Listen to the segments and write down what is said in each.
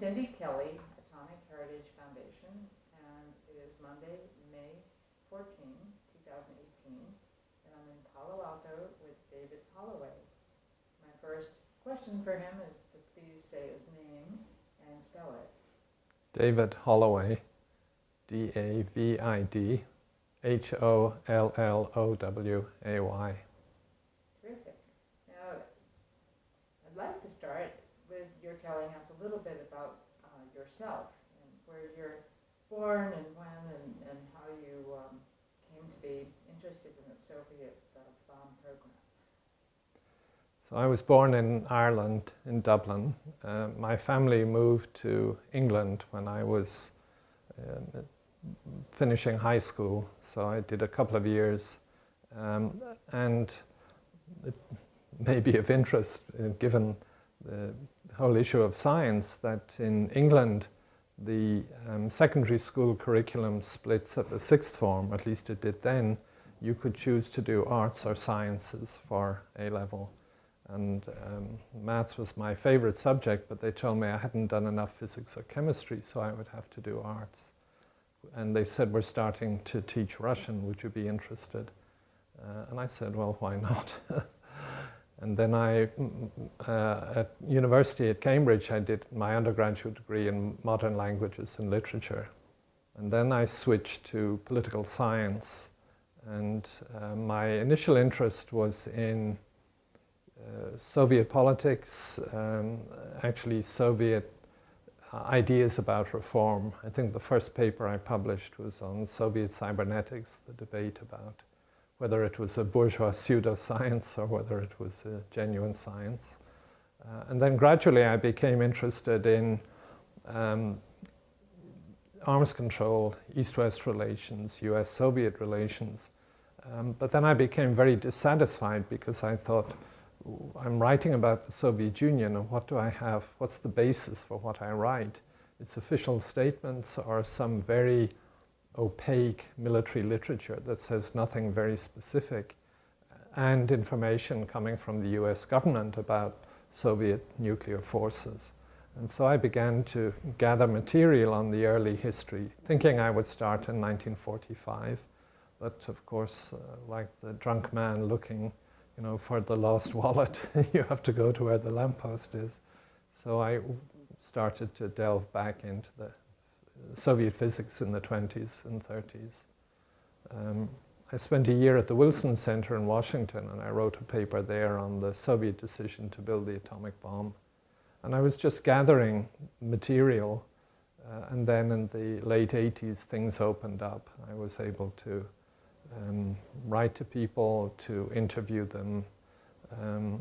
Cindy Kelly, Atomic Heritage Foundation, and it is Monday, May 14, 2018, and I'm in Palo Alto with David Holloway. My first question for him is to please say his name and spell it. David Holloway, D-A-V-I-D, H-O-L-L-O-W-A-Y. Terrific. Now, I'd like to start with your telling us a little bit about yourself and where you're born and when and how you came to be interested in the Soviet bomb program. So I was born in Ireland, in Dublin. My family moved to England when I was finishing high school, so I did a couple of years, and it may be of interest, given the whole issue of science, that in England the secondary school curriculum splits at the sixth form, at least it did then. You could choose to do arts or sciences for A-level, and maths was my favorite subject, but they told me I hadn't done enough physics or chemistry, so I would have to do arts. And they said, we're starting to teach Russian, would you be interested? And I said, well, why not? And then at university at Cambridge, I did my undergraduate degree in modern languages and literature. And then I switched to political science. And my initial interest was in Soviet politics, actually Soviet ideas about reform. I think the first paper I published was on Soviet cybernetics, the debate about whether it was a bourgeois pseudoscience or whether it was a genuine science. And then gradually I became interested in arms control, East-West relations, US-Soviet relations. But then I became very dissatisfied because I thought, I'm writing about the Soviet Union, and what do I have? What's the basis for what I write? It's official statements or some very opaque military literature that says nothing very specific, and information coming from the US government about Soviet nuclear forces. And so I began to gather material on the early history, thinking I would start in 1945. But of course, like the drunk man looking for the lost wallet, you have to go to where the lamppost is. So I started to delve back into the Soviet physics in the 20s and 30s. I spent a year at the Wilson Center in Washington, and I wrote a paper there on the Soviet decision to build the atomic bomb. And I was just gathering material, and then in the late 80s, things opened up. I was able to write to people, to interview them.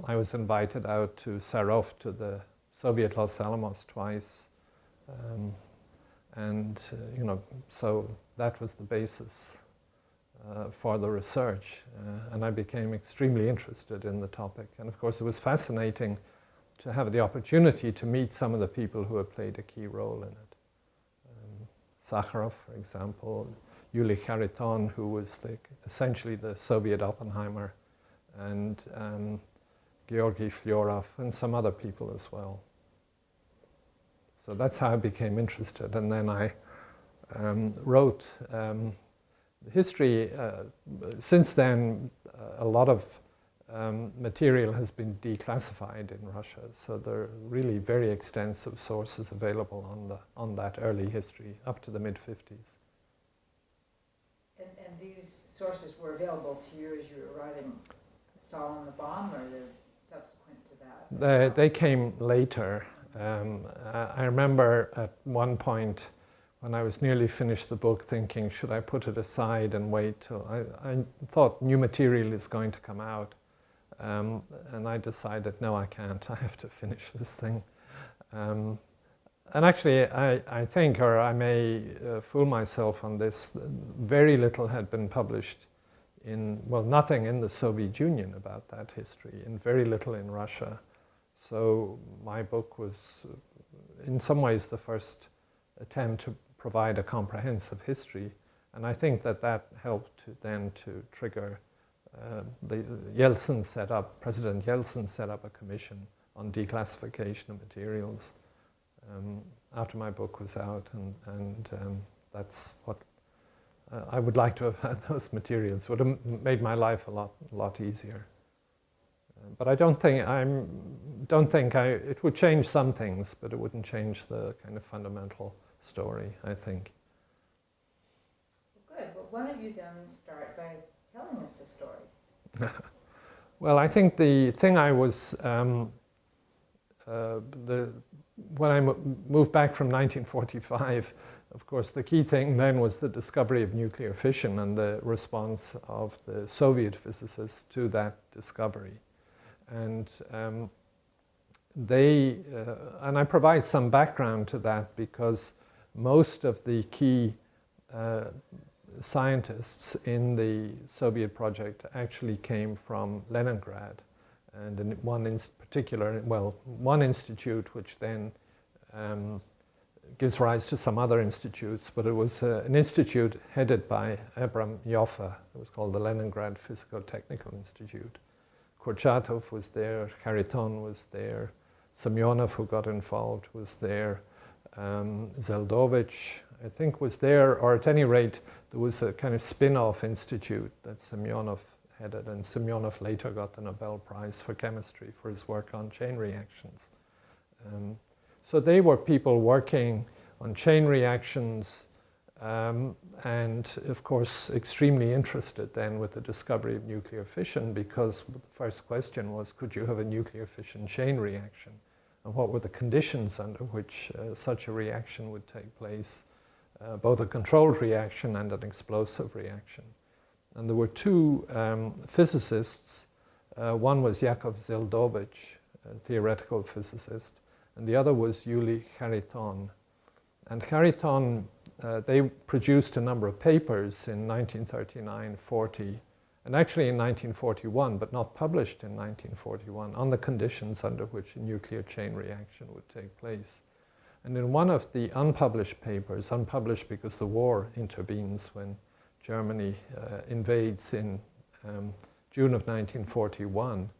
I was invited out to Sarov, to the Soviet Los Alamos twice. So that was the basis for the research. And I became extremely interested in the topic. And of course, it was fascinating to have the opportunity to meet some of the people who have played a key role in it. Sakharov, for example, Yuli Harriton, who was essentially the Soviet Oppenheimer, and Georgy Flyorov, and some other people as well. So that's how I became interested. And then I wrote history. Since then, a lot of material has been declassified in Russia. So there are really very extensive sources available on that early history, up to the mid-50s. And these sources were available to you as you were writing Stalin the Bomb, or they're subsequent to that? They came later. I remember at one point when I was nearly finished the book thinking, should I put it aside and wait till... I thought new material is going to come out. And I decided, no, I can't. I have to finish this thing. And actually, I think, or I may fool myself on this, very little had been published nothing in the Soviet Union about that history, and very little in Russia. So my book was, in some ways, the first attempt to provide a comprehensive history. And I think that helped then to trigger President Yeltsin set up a commission on declassification of materials. after my book was out, and that's what I would like to have had. Those materials would have made my life a lot easier. But I don't think it would change some things, but it wouldn't change the kind of fundamental story, I think. Good. Well, why don't you then start by telling us the story? Well, I think the thing I was when I moved back from 1945, of course, the key thing then was the discovery of nuclear fission and the response of the Soviet physicists to that discovery. And and I provide some background to that because most of the key scientists in the Soviet project actually came from Leningrad, and in one institute which then gives rise to some other institutes, but it was an institute headed by Abram Yoffe. It was called the Leningrad Physico-Technical Institute. Kurchatov was there, Harriton was there, Semyonov, who got involved, was there, Zeldovich, I think, was there, or at any rate, there was a kind of spin-off institute that Semyonov headed, and Semyonov later got the Nobel Prize for chemistry for his work on chain reactions. So they were people working on chain reactions, and of course extremely interested then with the discovery of nuclear fission, because the first question was, could you have a nuclear fission chain reaction? And what were the conditions under which such a reaction would take place, both a controlled reaction and an explosive reaction? And there were two physicists. One was Yakov Zeldovich, a theoretical physicist, and the other was Yuli Harriton. And Harriton, they produced a number of papers in 1939, 40, and actually in 1941, but not published in 1941, on the conditions under which a nuclear chain reaction would take place. And in one of the unpublished papers, unpublished because the war intervenes when Germany invades in June of 1941,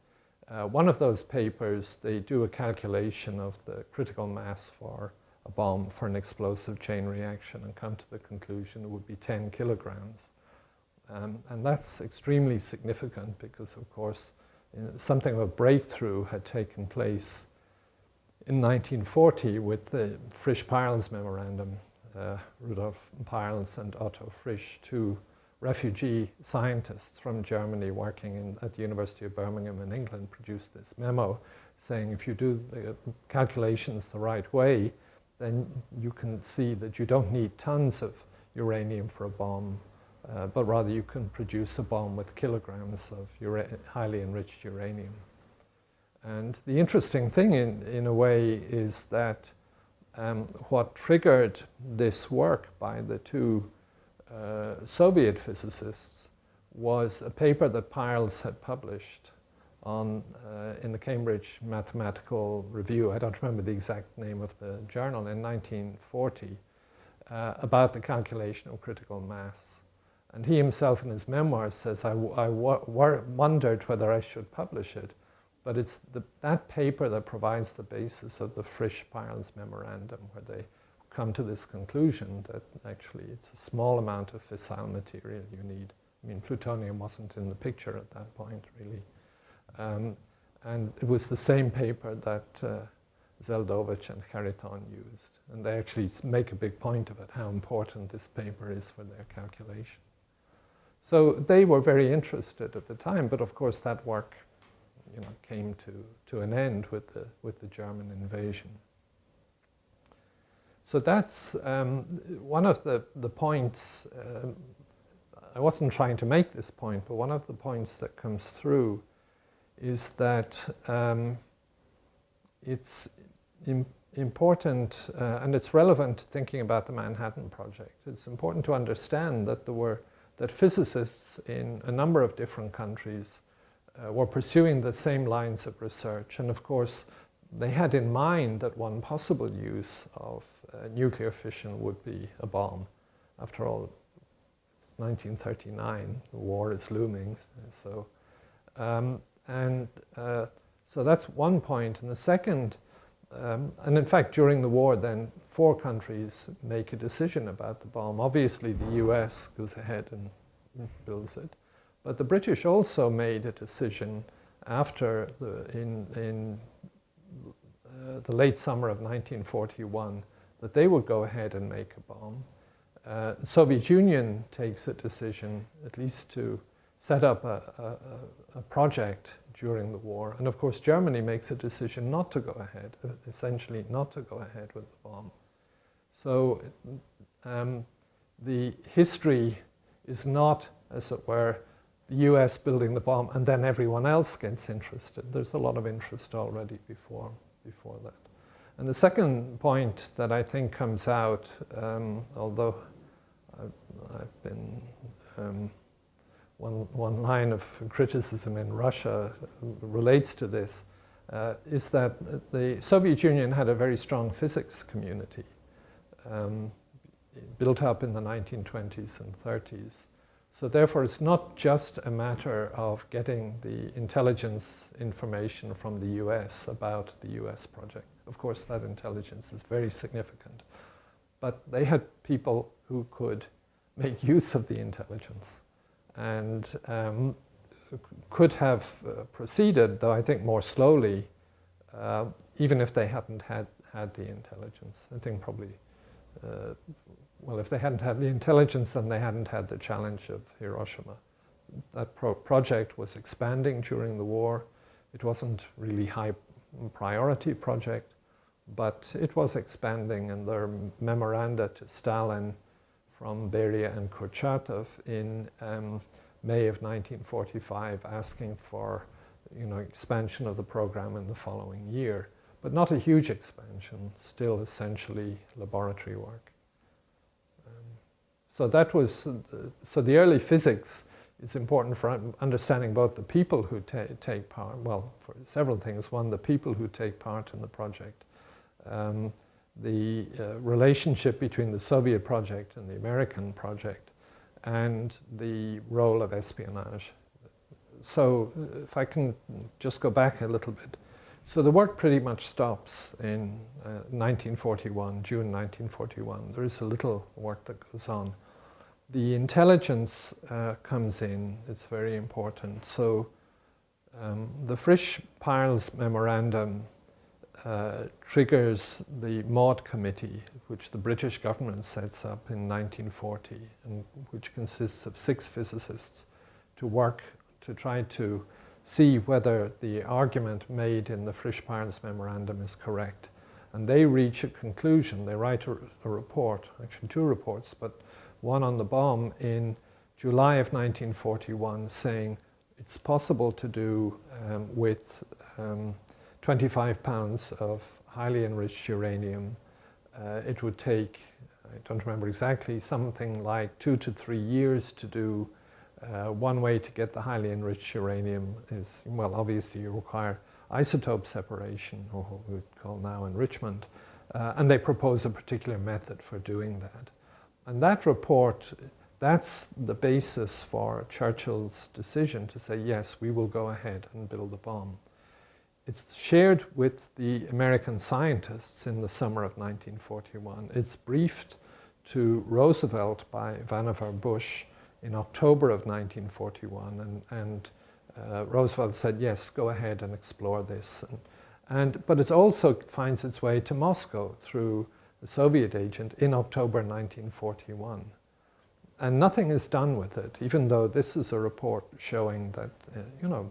one of those papers, they do a calculation of the critical mass for a bomb for an explosive chain reaction and come to the conclusion it would be 10 kilograms. And that's extremely significant because, of course, something of a breakthrough had taken place in 1940 with the Frisch-Peierls memorandum. Rudolf Peierls and Otto Frisch, two refugee scientists from Germany working at the University of Birmingham in England, produced this memo saying if you do the calculations the right way, then you can see that you don't need tons of uranium for a bomb, but rather you can produce a bomb with kilograms of highly enriched uranium. And the interesting thing in a way is that what triggered this work by the two Soviet physicists was a paper that Peierls had published on, in the Cambridge Mathematical Review, I don't remember the exact name of the journal, in 1940, about the calculation of critical mass. And he himself in his memoirs says, I wondered whether I should publish it, but it's that paper that provides the basis of the Frisch-Peierls memorandum, where they come to this conclusion that actually it's a small amount of fissile material you need. I mean, plutonium wasn't in the picture at that point, really. And it was the same paper that Zeldovich and Harriton used. And they actually make a big point of it, how important this paper is for their calculation. So they were very interested at the time, but of course that work, came to an end with the German invasion. So that's one of the points. I wasn't trying to make this point, but one of the points that comes through is that it's important, and it's relevant to thinking about the Manhattan Project. It's important to understand that physicists in a number of different countries were pursuing the same lines of research. And of course, they had in mind that one possible use of nuclear fission would be a bomb. After all, it's 1939, the war is looming. So so that's one point. And the second, and in fact during the war then, 4 countries make a decision about the bomb. Obviously, the US goes ahead and builds it. But the British also made a decision after in the late summer of 1941 that they would go ahead and make a bomb. The Soviet Union takes a decision, at least to set up a project during the war. And of course, Germany makes a decision not to go ahead, essentially not to go ahead with the bomb. So the history is not, as it were, the US building the bomb and then everyone else gets interested. There's a lot of interest already before that. And the second point that I think comes out, although I've been one line of criticism in Russia relates to this, is that the Soviet Union had a very strong physics community built up in the 1920s and 30s. So therefore, it's not just a matter of getting the intelligence information from the US about the US project. Of course, that intelligence is very significant. But they had people who could make use of the intelligence and could have proceeded, though I think more slowly, even if they hadn't had the intelligence. I think probably, well, if they hadn't had the intelligence, then they hadn't had the challenge of Hiroshima. That project was expanding during the war. It wasn't really high priority project, but it was expanding, and there are memoranda to Stalin from Beria and Kurchatov in May of 1945 asking for expansion of the program in the following year, but not a huge expansion, still essentially laboratory work. So that was, so the early physics is important for understanding both the people who take part, well, for several things. One, the people who take part in the project, the relationship between the Soviet project and the American project, and the role of espionage. So if I can just go back a little bit. So the work pretty much stops in 1941, June 1941. There is a little work that goes on. The intelligence comes in, it's very important. So the Frisch-Peierls memorandum triggers the Maud Committee, which the British government sets up in 1940, and which consists of 6 physicists to work to try to see whether the argument made in the Frisch-Peierls memorandum is correct. And they reach a conclusion. They write a report, actually 2 reports, but one on the bomb in July of 1941, saying it's possible to do with 25 pounds of highly enriched uranium. It would take, I don't remember exactly, something like 2 to 3 years to do. One way to get the highly enriched uranium is, well, obviously you require isotope separation, or what we would call now enrichment, and they propose a particular method for doing that. And that report, that's the basis for Churchill's decision to say, yes, we will go ahead and build the bomb. It's shared with the American scientists in the summer of 1941. It's briefed to Roosevelt by Vannevar Bush in October of 1941, and Roosevelt said, yes, go ahead and explore this. But it also finds its way to Moscow through the Soviet agent in October 1941. And nothing is done with it, even though this is a report showing that,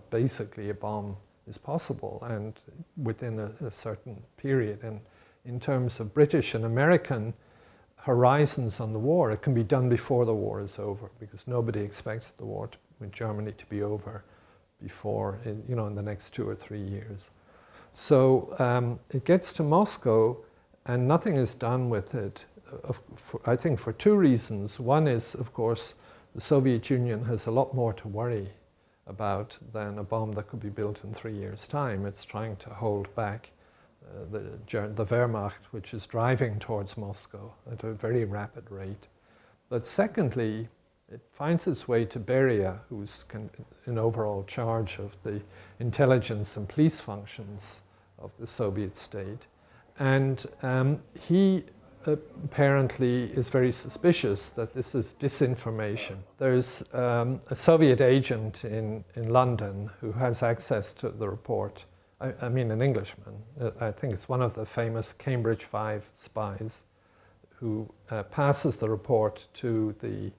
basically a bomb is possible and within a certain period. And in terms of British and American horizons on the war, it can be done before the war is over, because nobody expects the war with Germany to be over before, in the next 2 or 3 years. So it gets to Moscow and nothing is done with it, I think for 2 reasons. One is, of course, the Soviet Union has a lot more to worry about than a bomb that could be built in 3 years' time. It's trying to hold back the Wehrmacht, which is driving towards Moscow at a very rapid rate. But secondly, it finds its way to Beria, who's in overall charge of the intelligence and police functions of the Soviet state. And he apparently is very suspicious that this is disinformation. There's a Soviet agent in London who has access to the report. I mean an Englishman. I think it's one of the famous Cambridge 5 spies who passes the report to the,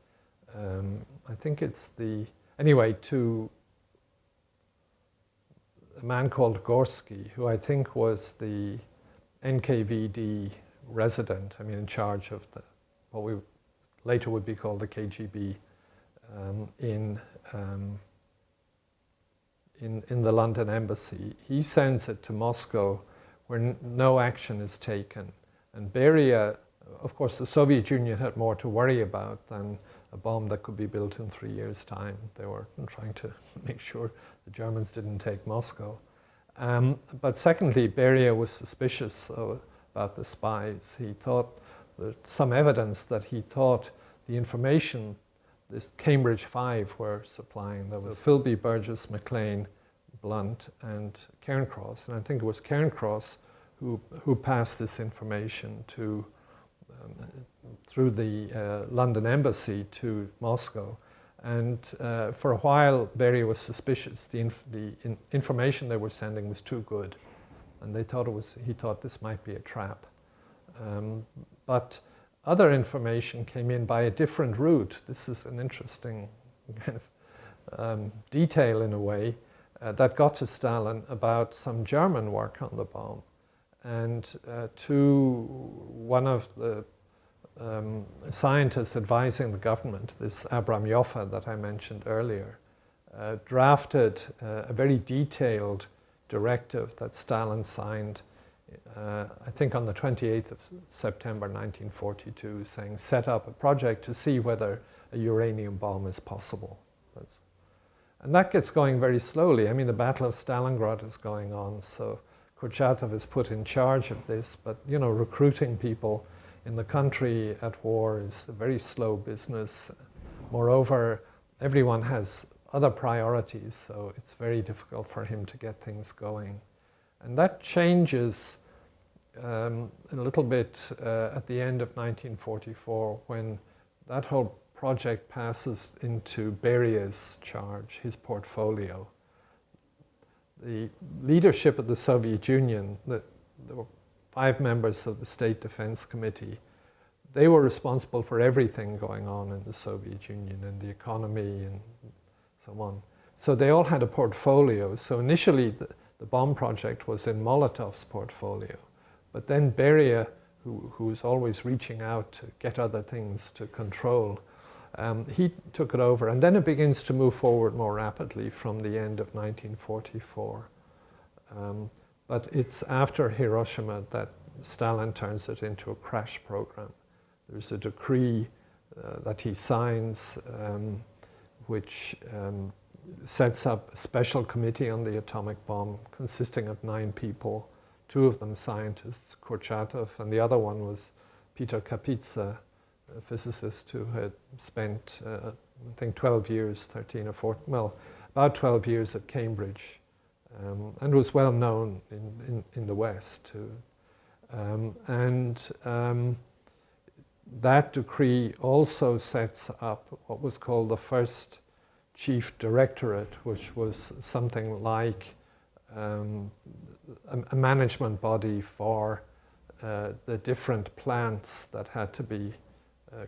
I think it's the, anyway, to a man called Gorsky, who I think was the NKVD resident, I mean in charge of the, what we later would be called the KGB in the London embassy. He sends it to Moscow where no action is taken. And Beria, of course the Soviet Union had more to worry about than a bomb that could be built in 3 years' time. They were trying to make sure the Germans didn't take Moscow. But secondly, Beria was suspicious about the spies. He thought, there's some evidence that he thought the information this Cambridge 5 were supplying. There was Philby, Burgess, McLean, Blunt, and Cairncross. And I think it was Cairncross who passed this information to through the London embassy to Moscow. And for a while, Beria was suspicious. The information they were sending was too good, and he thought this might be a trap. But other information came in by a different route. This is an interesting kind of detail in a way that got to Stalin about some German work on the bomb. And to one of the scientists advising the government, this Abram Joffe that I mentioned earlier, drafted a very detailed directive that Stalin signed, I think on the 28th of September 1942, saying set up a project to see whether a uranium bomb is possible. And that gets going very slowly. I mean, the Battle of Stalingrad is going on, so Kurchatov is put in charge of this, but you know, recruiting people in the country at war is a very slow business. Moreover, everyone has other priorities, so it's very difficult for him to get things going. And that changes a little bit at the end of 1944, when that whole project passes into Beria's charge, his portfolio. The leadership of the Soviet Union, there were 5 members of the State Defense Committee. They were responsible for everything going on in the Soviet Union and the economy and so on. So they all had a portfolio. So initially the bomb project was in Molotov's portfolio. But then Beria, who was always reaching out to get other things to control, he took it over. And then it begins to move forward more rapidly from the end of 1944. But it's after Hiroshima that Stalin turns it into a crash program. There's a decree that he signs which sets up a special committee on the atomic bomb consisting of 9 people, 2 of them scientists, Kurchatov, and the other one was Peter Kapitsa, a physicist who had spent, I think, 12 years, 13 or 14, well, about 12 years at Cambridge. And was well known in the West too. That decree also sets up what was called the first chief directorate, which was something like a management body for the different plants that had to be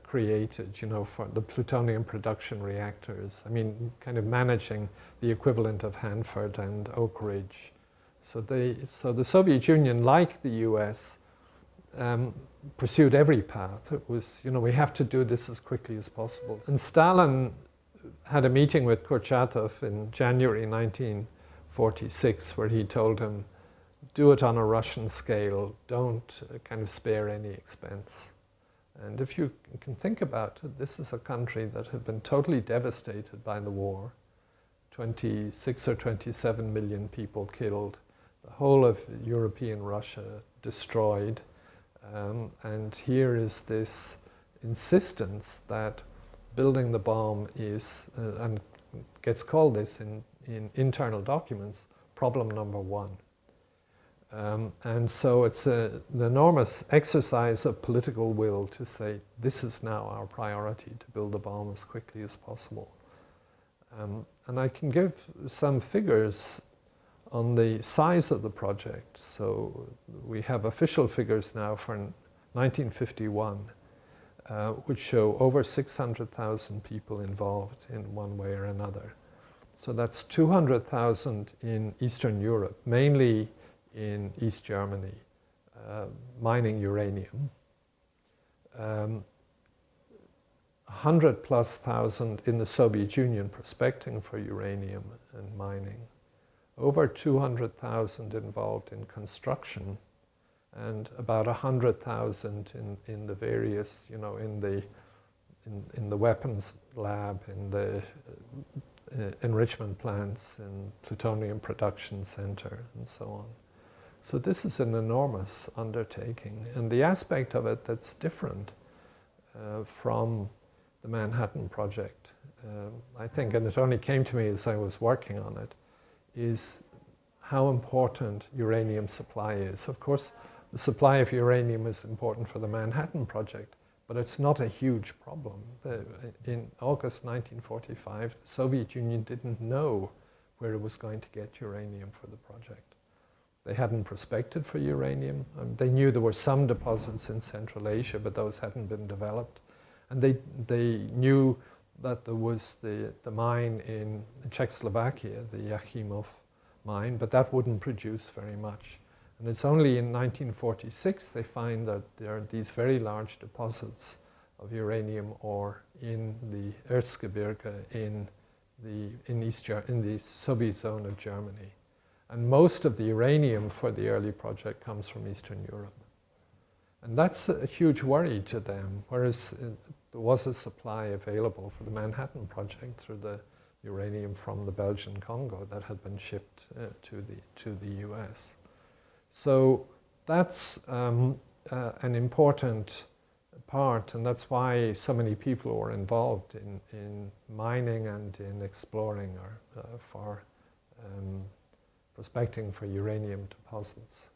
created, you know, for the plutonium production reactors. I mean, kind of managing the equivalent of Hanford and Oak Ridge. So the Soviet Union, like the US, pursued every path. It was, you know, we have to do this as quickly as possible. And Stalin had a meeting with Kurchatov in January 1946, where he told him, do it on a Russian scale, don't kind of spare any expense. And if you can think about it, this is a country that had been totally devastated by the war. 26 or 27 million people killed, the whole of European Russia destroyed. And here is this insistence that building the bomb is, and gets called this in internal documents, problem number 1. And so it's an enormous exercise of political will to say, this is now our priority, to build a bomb as quickly as possible. And I can give some figures on the size of the project. So we have official figures now for 1951, which show over 600,000 people involved in one way or another. So that's 200,000 in Eastern Europe, mainly in East Germany, mining uranium. 100,000+ in the Soviet Union prospecting for uranium and mining. Over 200,000 involved in construction, and about 100,000 in the various, in the weapons lab, in the enrichment plants, in plutonium production center, and so on. So this is an enormous undertaking, and the aspect of it that's different from the Manhattan Project, I think, and it only came to me as I was working on it, is how important uranium supply is. Of course, the supply of uranium is important for the Manhattan Project, but it's not a huge problem. In August 1945, the Soviet Union didn't know where it was going to get uranium for the project. They hadn't prospected for uranium. They knew there were some deposits in Central Asia, but those hadn't been developed. And they knew that there was the mine in Czechoslovakia, the Yakimov mine, but that wouldn't produce very much. And it's only in 1946 they find that there are these very large deposits of uranium ore in the Erzgebirge in the Soviet zone of Germany. And most of the uranium for the early project comes from Eastern Europe. And that's a huge worry to them, whereas there was a supply available for the Manhattan Project through the uranium from the Belgian Congo that had been shipped to the US. So that's an important part, and that's why so many people were involved in mining and in exploring or for prospecting for uranium deposits.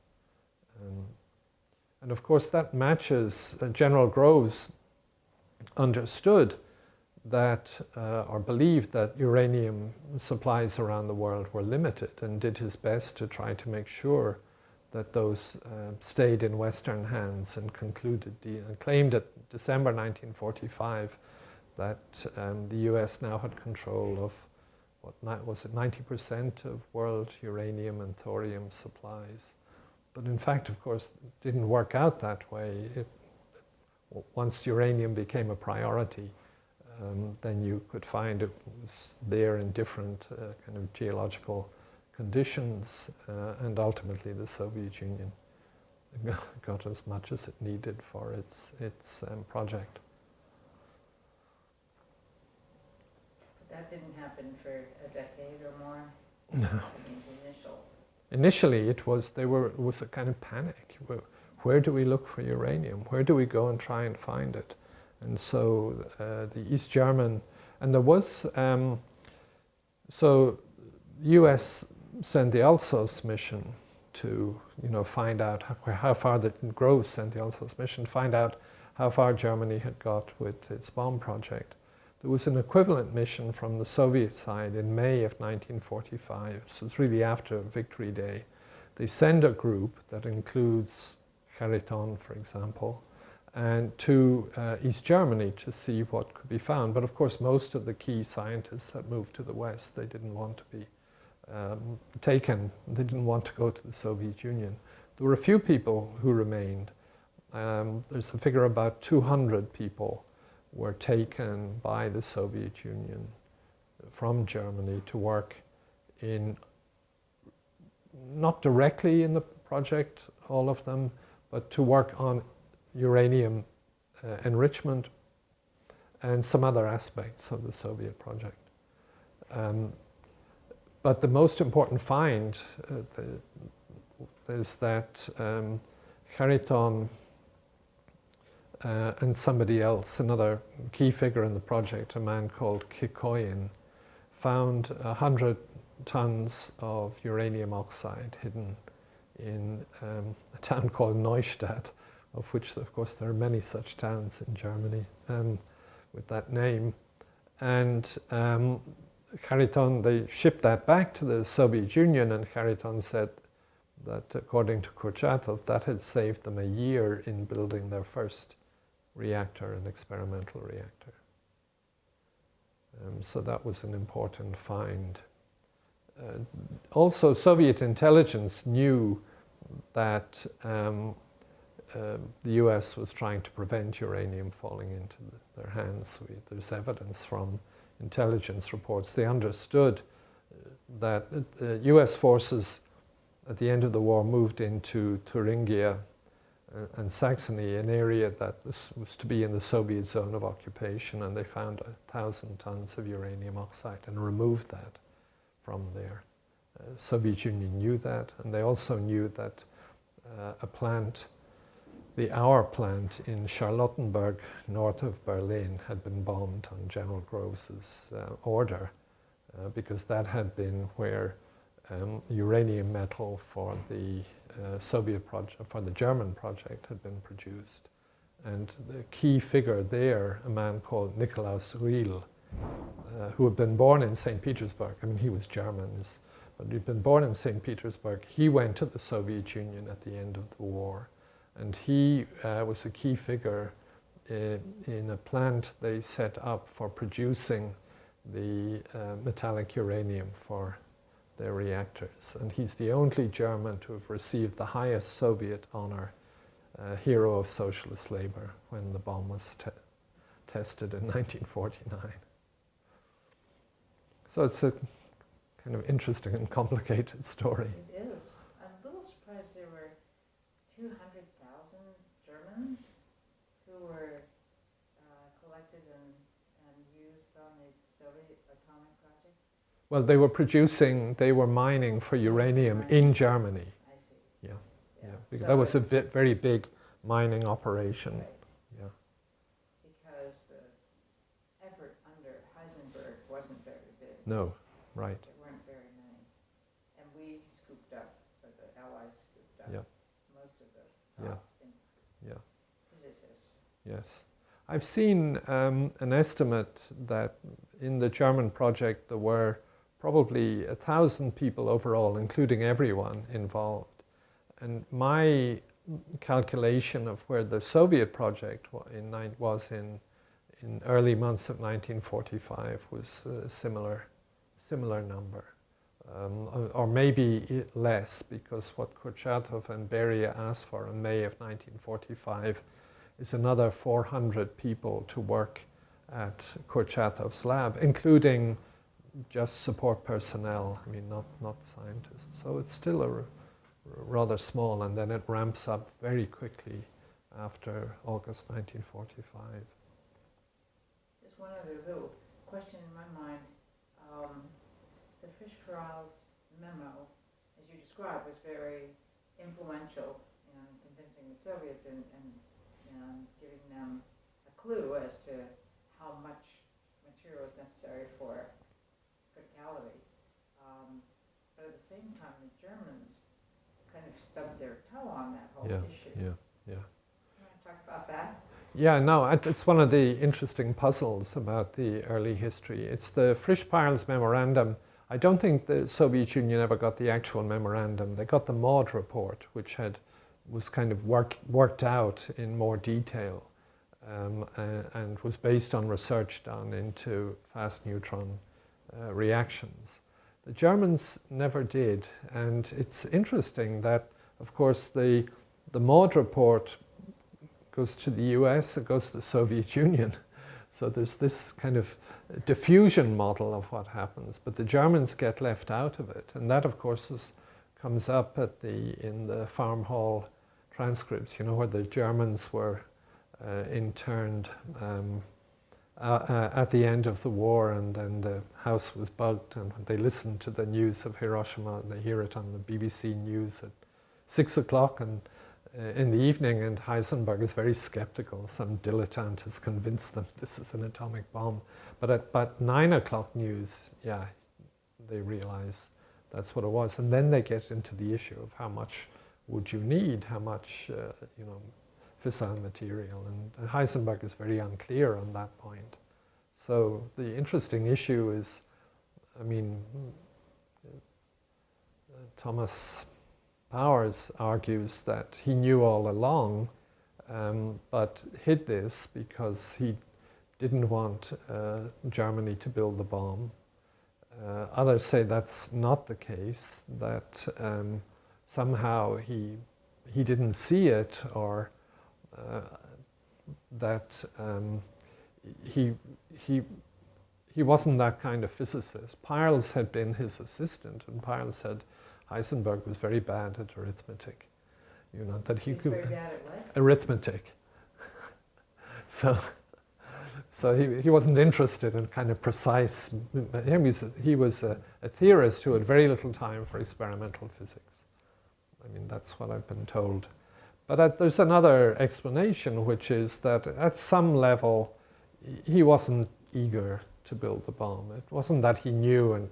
And of course that matches, General Groves understood that, or believed that uranium supplies around the world were limited, and did his best to try to make sure that those stayed in Western hands, and claimed at December 1945 that the US now had control of, was it 90% of world uranium and thorium supplies. But in fact, of course, it didn't work out that way. Once uranium became a priority, then you could find it was there in different kind of geological conditions, and ultimately the Soviet Union got as much as it needed for its project. But that didn't happen for a decade or more? No. I mean, the initial. Initially, it was a kind of panic. Where do we look for uranium? Where do we go and try and find it? And so the East German, and there was, so US sent the Alsos mission to, find out how far Groves sent the Alsos mission, find out how far Germany had got with its bomb project. There was an equivalent mission from the Soviet side in May of 1945, so it's really after Victory Day. They send a group that includes Harriton, for example, and to East Germany to see what could be found. But of course, most of the key scientists had moved to the West. They didn't want to be taken. They didn't want to go to the Soviet Union. There were a few people who remained. There's a figure about 200 people were taken by the Soviet Union from Germany to work not directly in the project, all of them, but to work on uranium enrichment and some other aspects of the Soviet project. But the most important find is that Harriton and somebody else, another key figure in the project, a man called Kikoyan, found 100 tons of uranium oxide hidden in a town called Neustadt, of which, of course, there are many such towns in Germany with that name. And Harriton, they shipped that back to the Soviet Union, and Harriton said that, according to Kurchatov, that had saved them a year in building their first reactor, an experimental reactor. So that was an important find. Also, Soviet intelligence knew that the US was trying to prevent uranium falling into their hands. There's evidence from intelligence reports. They understood that US forces at the end of the war moved into Thuringia and Saxony, an area that was to be in the Soviet zone of occupation, and they found 1,000 tons of uranium oxide and removed that from there. The Soviet Union knew that, and they also knew that a plant, the Auer plant in Charlottenburg, north of Berlin, had been bombed on General Groves' order, because that had been where uranium metal for the Soviet project, for the German project, had been produced. And the key figure there, a man called Nikolaus Riel, who had been born in St. Petersburg. I mean, he was German, but he'd been born in St. Petersburg. He went to the Soviet Union at the end of the war, and he was a key figure in a plant they set up for producing the metallic uranium for their reactors. And he's the only German to have received the highest Soviet honor, Hero of Socialist Labor, when the bomb was tested in 1949. So it's a kind of interesting and complicated story. It is. I'm a little surprised there were 200,000 Germans who were collected and used on the Soviet atomic project. Well, they were mining for uranium in Germany. I see. Yeah, Yeah. because So that was a very big mining operation. Right. Yeah. Because the effort under Heisenberg wasn't very big. No, right. There weren't very many. And we scooped up, or the Allies scooped up, Yeah. most of the top Yeah. physicists. Yes. I've seen an estimate that in the German project there were probably 1,000 people overall, including everyone involved. And my calculation of where the Soviet project was in early months of 1945 was a similar number. Or maybe less, because what Kurchatov and Beria asked for in May of 1945 is another 400 people to work at Kurchatov's lab, including just support personnel, I mean, not scientists. So it's still rather small, and then it ramps up very quickly after August 1945. Just one other little question in my mind. The Fish-Peral's memo, as you described, was very influential in convincing the Soviets and giving them a clue as to how much material is necessary for criticality. But at the same time, the Germans kind of stubbed their toe on that whole issue. Yeah. You want to talk about that? Yeah, no, it's one of the interesting puzzles about the early history. It's the Frisch-Perls memorandum. I don't think the Soviet Union ever got the actual memorandum. They got the Maud report, which was kind of worked out in more detail, and was based on research done into fast neutron reactions. The Germans never did, and it's interesting that, of course, the Maud report goes to the US, it goes to the Soviet Union. So there's this kind of diffusion model of what happens, but the Germans get left out of it. And that, of course, comes up in the farm hall transcripts, where the Germans were interned at the end of the war, and then the house was bugged, and they listened to the news of Hiroshima, and they hear it on the BBC News at 6 o'clock and in the evening, and Heisenberg is very skeptical. Some dilettante has convinced them this is an atomic bomb. But at about 9 o'clock news, they realize that's what it was. And then they get into the issue of how much would you need? How much, fissile material? And Heisenberg is very unclear on that point. So the interesting issue is, Thomas Powers argues that he knew all along, but hid this because he didn't want Germany to build the bomb. Others say that's not the case, that somehow he didn't see it, or that he wasn't that kind of physicist. Peierls had been his assistant, and Peierls said Heisenberg was very bad at arithmetic. That he could. Very bad at what? Arithmetic. So he wasn't interested in kind of precise. He was a theorist who had very little time for experimental physics. That's what I've been told. But there's another explanation, which is that at some level, he wasn't eager to build the bomb. It wasn't that he knew and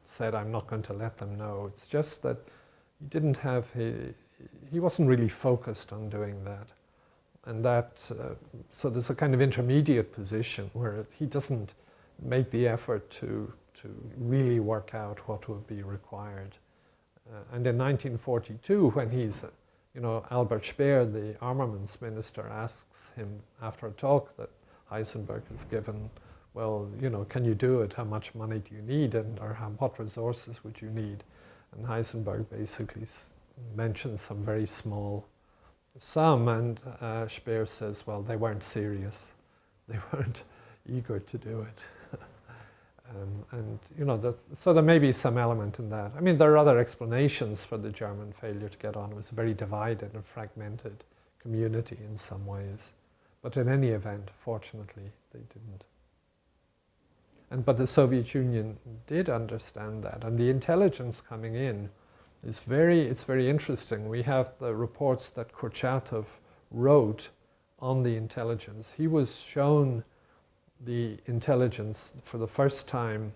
said, I'm not going to let them know. It's just that he didn't have, he wasn't really focused on doing that. And that, so there's a kind of intermediate position where he doesn't make the effort to really work out what would be required. And in 1942, when he's, Albert Speer, the armaments minister, asks him after a talk that Heisenberg has given, well, can you do it? How much money do you need? Or what resources would you need? And Heisenberg basically mentions some very small sum, and Speer says, well, they weren't serious. They weren't eager to do it. So there may be some element in that. There are other explanations for the German failure to get on. It was a very divided and fragmented community in some ways. But in any event, fortunately, they didn't. But the Soviet Union did understand that, and the intelligence coming in is it's very interesting. We have the reports that Kurchatov wrote on the intelligence. He was shown the intelligence for the first time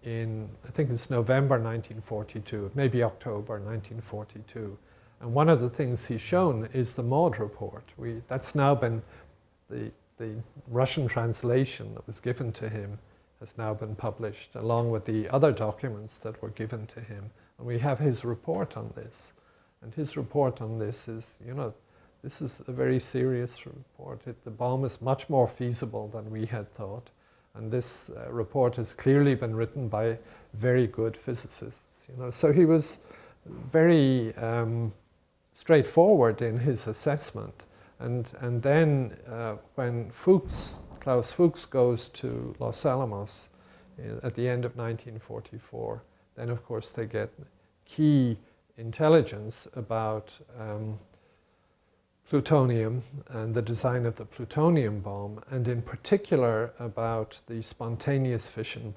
in, I think it's November 1942, maybe October 1942. And one of the things he's shown is the Maud report. That's now been, the Russian translation that was given to him has now been published, along with the other documents that were given to him. And we have his report on this. And his report on this is, this is a very serious report. The bomb is much more feasible than we had thought. And this report has clearly been written by very good physicists. So he was very straightforward in his assessment. And then when Klaus Fuchs goes to Los Alamos at the end of 1944, then of course they get key intelligence about plutonium and the design of the plutonium bomb, and in particular about the spontaneous fission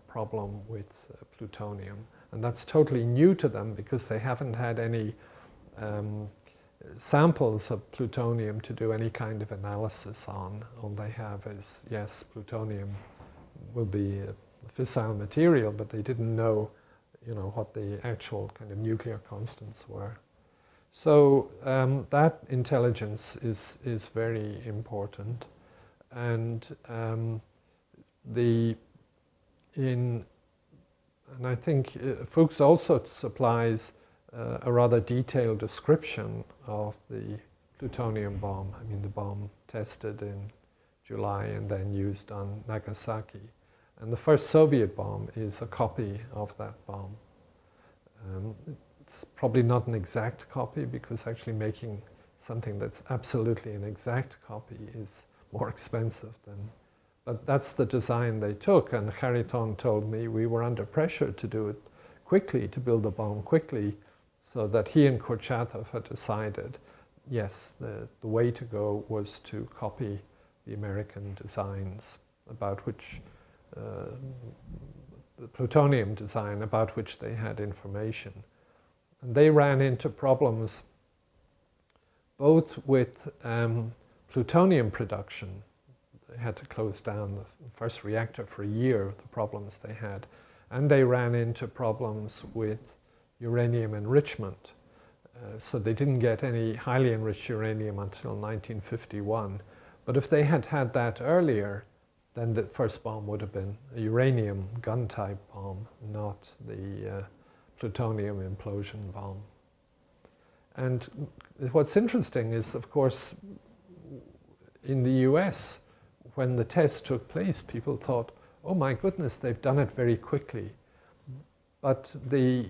problem with plutonium. And that's totally new to them because they haven't had any samples of plutonium to do any kind of analysis on. All they have is, yes, plutonium will be a fissile material, but they didn't know, what the actual kind of nuclear constants were. So that intelligence is very important, and I think Fuchs also supplies a rather detailed description of the plutonium bomb. The bomb tested in July and then used on Nagasaki. And the first Soviet bomb is a copy of that bomb. It's probably not an exact copy, because actually making something that's absolutely an exact copy is more expensive than. But that's the design they took, and Harriton told me we were under pressure to do it quickly, to build the bomb quickly, so that he and Kurchatov had decided, yes, the way to go was to copy the American designs, about which the plutonium design, about which they had information. And they ran into problems both with plutonium production. They had to close down the first reactor for a year, the problems they had. And they ran into problems with uranium enrichment. So they didn't get any highly enriched uranium until 1951. But if they had had that earlier, then the first bomb would have been a uranium gun-type bomb, not the plutonium implosion bomb. And what's interesting is, of course, in the US, when the test took place, people thought, oh my goodness, they've done it very quickly. But the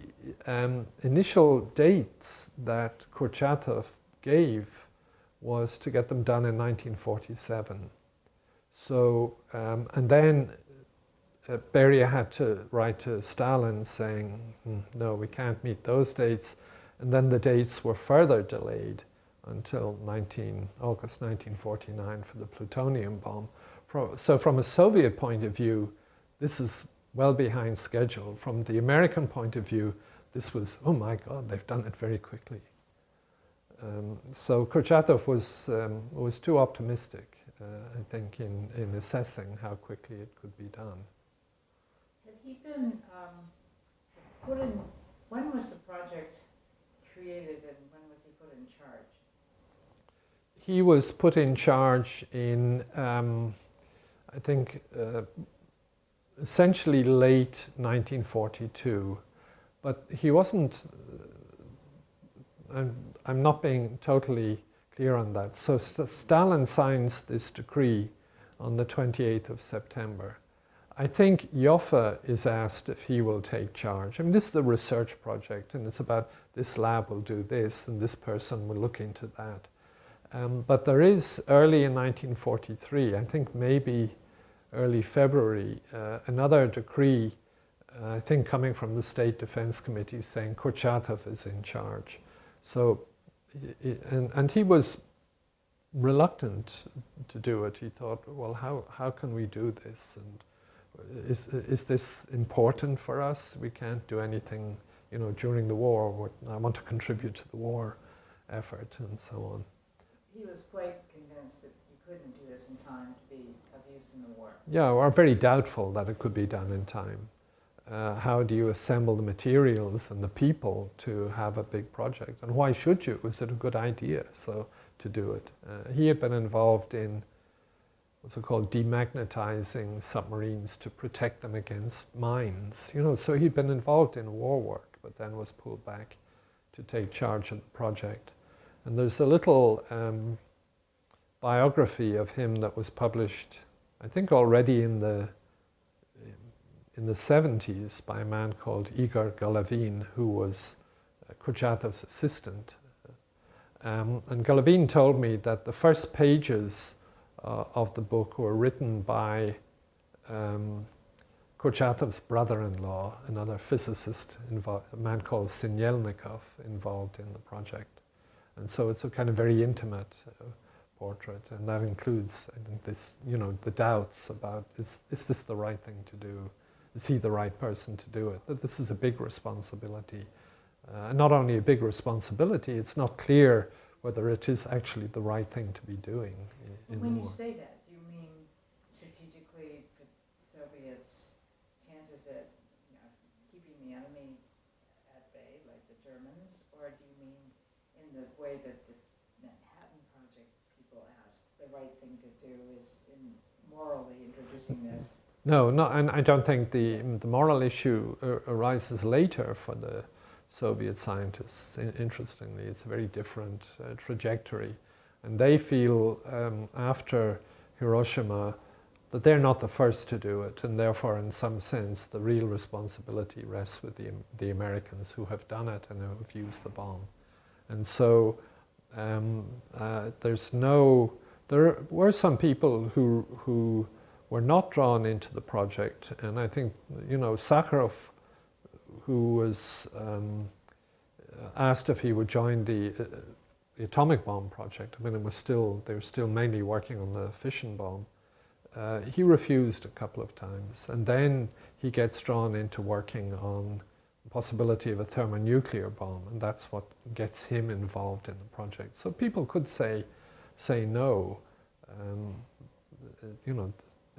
initial dates that Kurchatov gave was to get them done in 1947. So, and then Beria had to write to Stalin saying, no, we can't meet those dates. And then the dates were further delayed until August 1949 for the plutonium bomb. So from a Soviet point of view, this is well behind schedule. From the American point of view, this was, oh my God, they've done it very quickly. So Kurchatov was too optimistic, I think, in assessing how quickly it could be done. Had he been put in, when was the project created and when was he put in charge? He was put in charge in, I think, essentially late 1942, but he wasn't, I'm not being totally clear on that. So Stalin signs this decree on the 28th of September. I think Joffe is asked if he will take charge. I mean, this is a research project, and it's about this lab will do this, and this person will look into that. But there is, early in 1943, I think maybe early February, another decree, I think coming from the State Defense Committee, saying Kurchatov is in charge. So, and he was reluctant to do it. He thought, well, how can we do this? And is this important for us? We can't do anything, during the war. I want to contribute to the war effort and so on. He was quite convinced that you couldn't do this in time to be of use in the war. Yeah, or very doubtful that it could be done in time. How do you assemble the materials and the people to have a big project? And why should you? Was it a good idea to do it? He had been involved in what's it called, demagnetizing submarines to protect them against mines. So he'd been involved in war work, but then was pulled back to take charge of the project. And there's a little biography of him that was published, I think already in the 70s, by a man called Igor Golovin, who was Kurchatov's assistant. And Golovin told me that the first pages of the book were written by Kurchatov's brother-in-law, another physicist, a man called Sinyelnikov, involved in the project. And so it's a kind of very intimate portrait, and that includes, I think, this, the doubts about, is this the right thing to do? Is he the right person to do it? That this is a big responsibility. Not only a big responsibility, it's not clear whether it is actually the right thing to be doing. When you say that, do you mean strategically for Soviets' chances at keeping the enemy at bay, like the Germans, or do you mean in the way that this Manhattan Project people ask, the right thing to do is in morally introducing this? No, and I don't think the moral issue arises later for the Soviet scientists. Interestingly, it's a very different trajectory. And they feel after Hiroshima that they're not the first to do it, and therefore in some sense the real responsibility rests with the Americans who have done it and who have used the bomb. And so there were some people who were not drawn into the project, and I think, Sakharov, who was asked if he would join the atomic bomb project. I mean, they were still mainly working on the fission bomb. He refused a couple of times, and then he gets drawn into working on the possibility of a thermonuclear bomb, and that's what gets him involved in the project. So people could say no,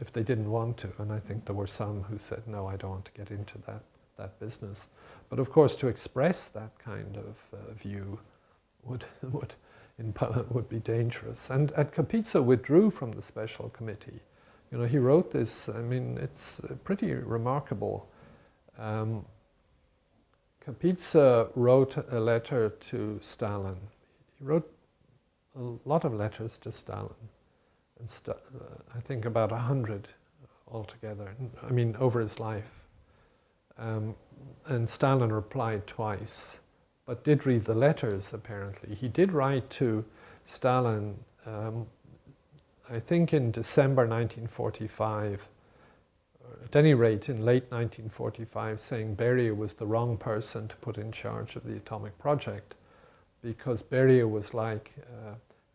if they didn't want to, and I think there were some who said, no, I don't want to get into that business. But of course, to express that kind of view would be dangerous. And Kapitsa withdrew from the special committee. He wrote this. I mean, it's pretty remarkable. Kapitsa wrote a letter to Stalin. He wrote a lot of letters to Stalin, and I think about 100 altogether. I mean, over his life. And Stalin replied twice, but did read the letters, apparently. He did write to Stalin, I think in December 1945, or at any rate in late 1945, saying Beria was the wrong person to put in charge of the atomic project, because Beria was like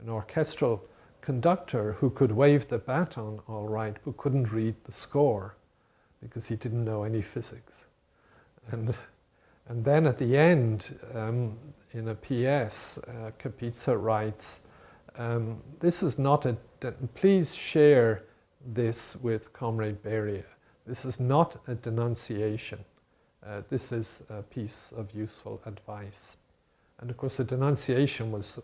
an orchestral conductor who could wave the baton all right, but couldn't read the score, because he didn't know any physics. And then at the end, in a PS, Kapitsa writes, this is not please share this with Comrade Beria. This is not a denunciation. This is a piece of useful advice. And of course, the denunciation was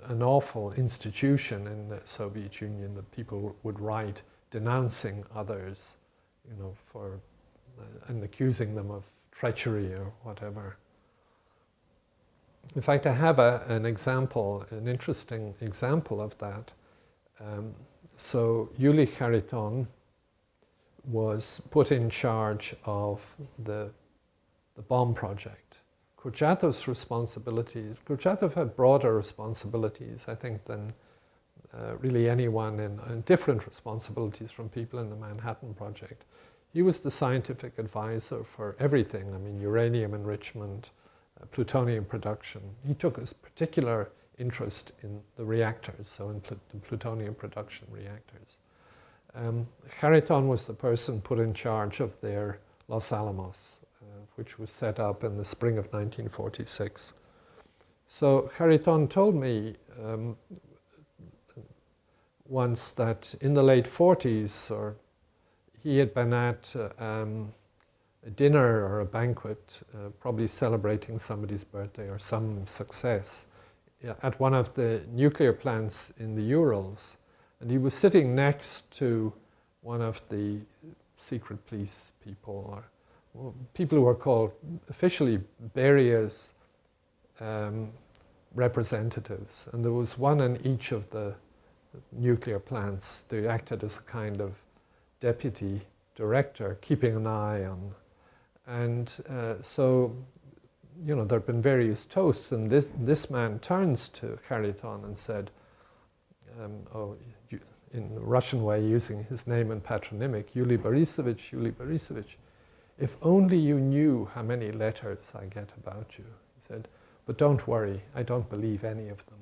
an awful institution in the Soviet Union, that people would write denouncing others, for and accusing them of treachery or whatever. In fact, I have an interesting example of that. So Yuli Harriton was put in charge of the bomb project. Kurchatov's responsibilities, Kurchatov had broader responsibilities, I think, than really anyone, and different responsibilities from people in the Manhattan Project. He was the scientific advisor for everything. I mean, uranium enrichment, plutonium production. He took a particular interest in the reactors, so in the plutonium production reactors. Harriton was the person put in charge of their Los Alamos, which was set up in the spring of 1946. So Harriton told me once that in the late 40s, he had been at a dinner or a banquet, probably celebrating somebody's birthday or some success, at one of the nuclear plants in the Urals. And he was sitting next to one of the secret police people, or people who were called officially Beria's representatives. And there was one in each of the nuclear plants. They acted as a kind of deputy director, keeping an eye on. And so, there have been various toasts, and this man turns to Harriton and said, in the Russian way, using his name and patronymic, Yuli Borisovich, if only you knew how many letters I get about you. He said, but don't worry, I don't believe any of them.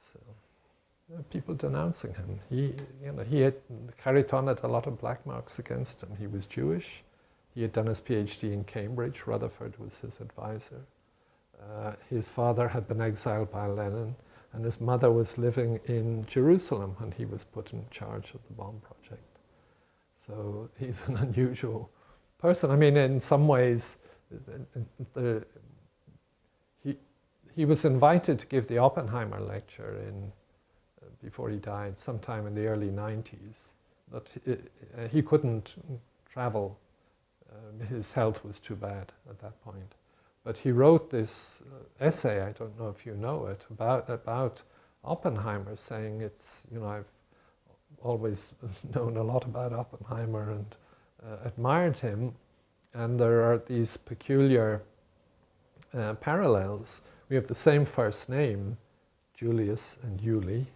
So, people denouncing him. Harriton had a lot of black marks against him. He was Jewish. He had done his PhD in Cambridge. Rutherford was his advisor. His father had been exiled by Lenin, and his mother was living in Jerusalem when he was put in charge of the bomb project. So he's an unusual person. I mean, in some ways, he was invited to give the Oppenheimer lecture before he died, sometime in the early 90s. But he couldn't travel. His health was too bad at that point. But he wrote this essay, I don't know if you know it, about Oppenheimer, saying I've always known a lot about Oppenheimer and admired him, and there are these peculiar parallels. We have the same first name, Julius and Yuli.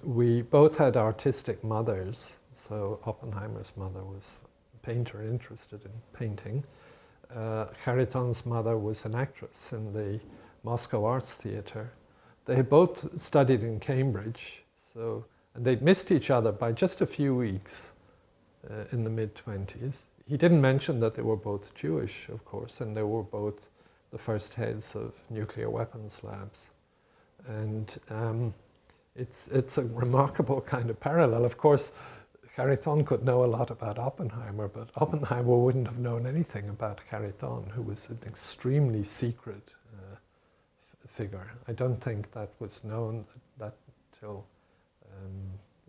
We both had artistic mothers, so Oppenheimer's mother was a painter interested in painting. Harriton's mother was an actress in the Moscow Arts Theatre. They had both studied in Cambridge, and they'd missed each other by just a few weeks in the mid-20s. He didn't mention that they were both Jewish, of course, and they were both the first heads of nuclear weapons labs. And it's a remarkable kind of parallel. Of course, Harriton could know a lot about Oppenheimer, but Oppenheimer wouldn't have known anything about Harriton, who was an extremely secret figure. I don't think that was known that till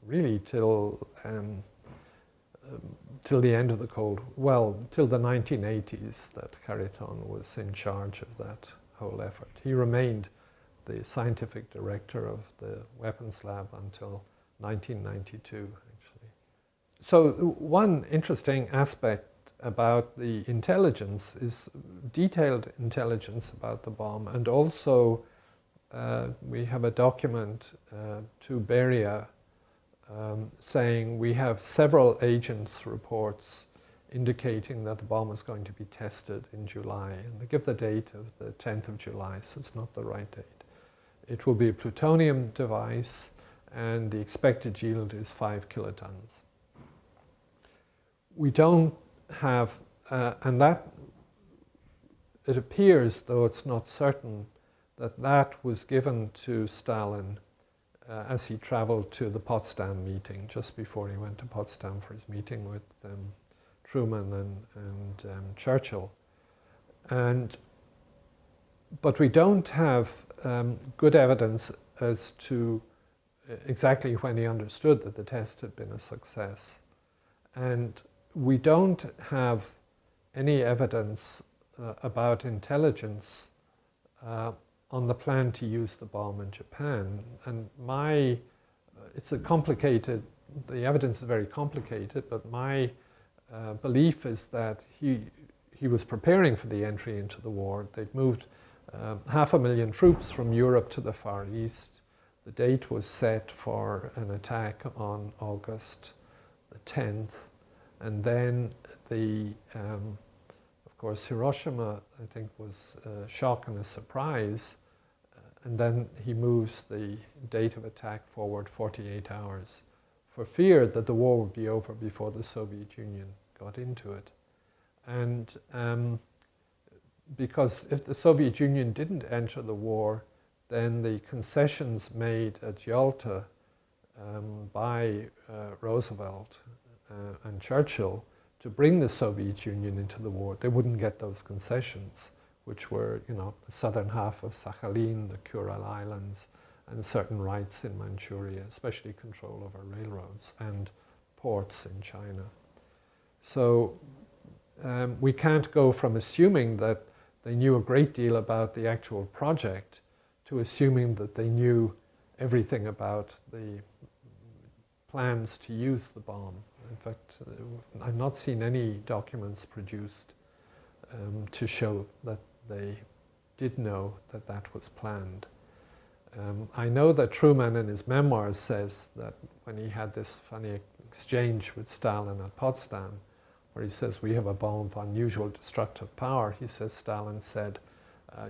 really till the end of the till the 1980s, that Harriton was in charge of that whole effort. He remained the scientific director of the weapons lab until 1992, actually. So one interesting aspect about the intelligence is detailed intelligence about the bomb, and also we have a document to Beria saying we have several agents' reports indicating that the bomb is going to be tested in July, and they give the date of the 10th of July, so it's not the right date. It will be a plutonium device, and the expected yield is 5 kilotons. We don't have, and that, it appears, though it's not certain, that that was given to Stalin as he traveled to the Potsdam meeting, just before he went to Potsdam for his meeting with Truman and Churchill. But we don't have good evidence as to exactly when he understood that the test had been a success. And we don't have any evidence about intelligence on the plan to use the bomb in Japan. And it's a complicated, the evidence is very complicated, but my belief is that he was preparing for the entry into the war. They'd moved 500,000 troops from Europe to the Far East. The date was set for an attack on August the 10th. And then of course, Hiroshima, I think, was a shock and a surprise. And then he moves the date of attack forward 48 hours for fear that the war would be over before the Soviet Union got into it. And because if the Soviet Union didn't enter the war, then the concessions made at Yalta by Roosevelt and Churchill to bring the Soviet Union into the war, they wouldn't get those concessions, which were, the southern half of Sakhalin, the Kuril Islands, and certain rights in Manchuria, especially control over railroads and ports in China. So we can't go from assuming that they knew a great deal about the actual project to assuming that they knew everything about the plans to use the bomb. In fact, I've not seen any documents produced to show that they did know that that was planned. I know that Truman in his memoirs says that when he had this funny exchange with Stalin at Potsdam, where he says, we have a bomb of unusual destructive power, he says Stalin said,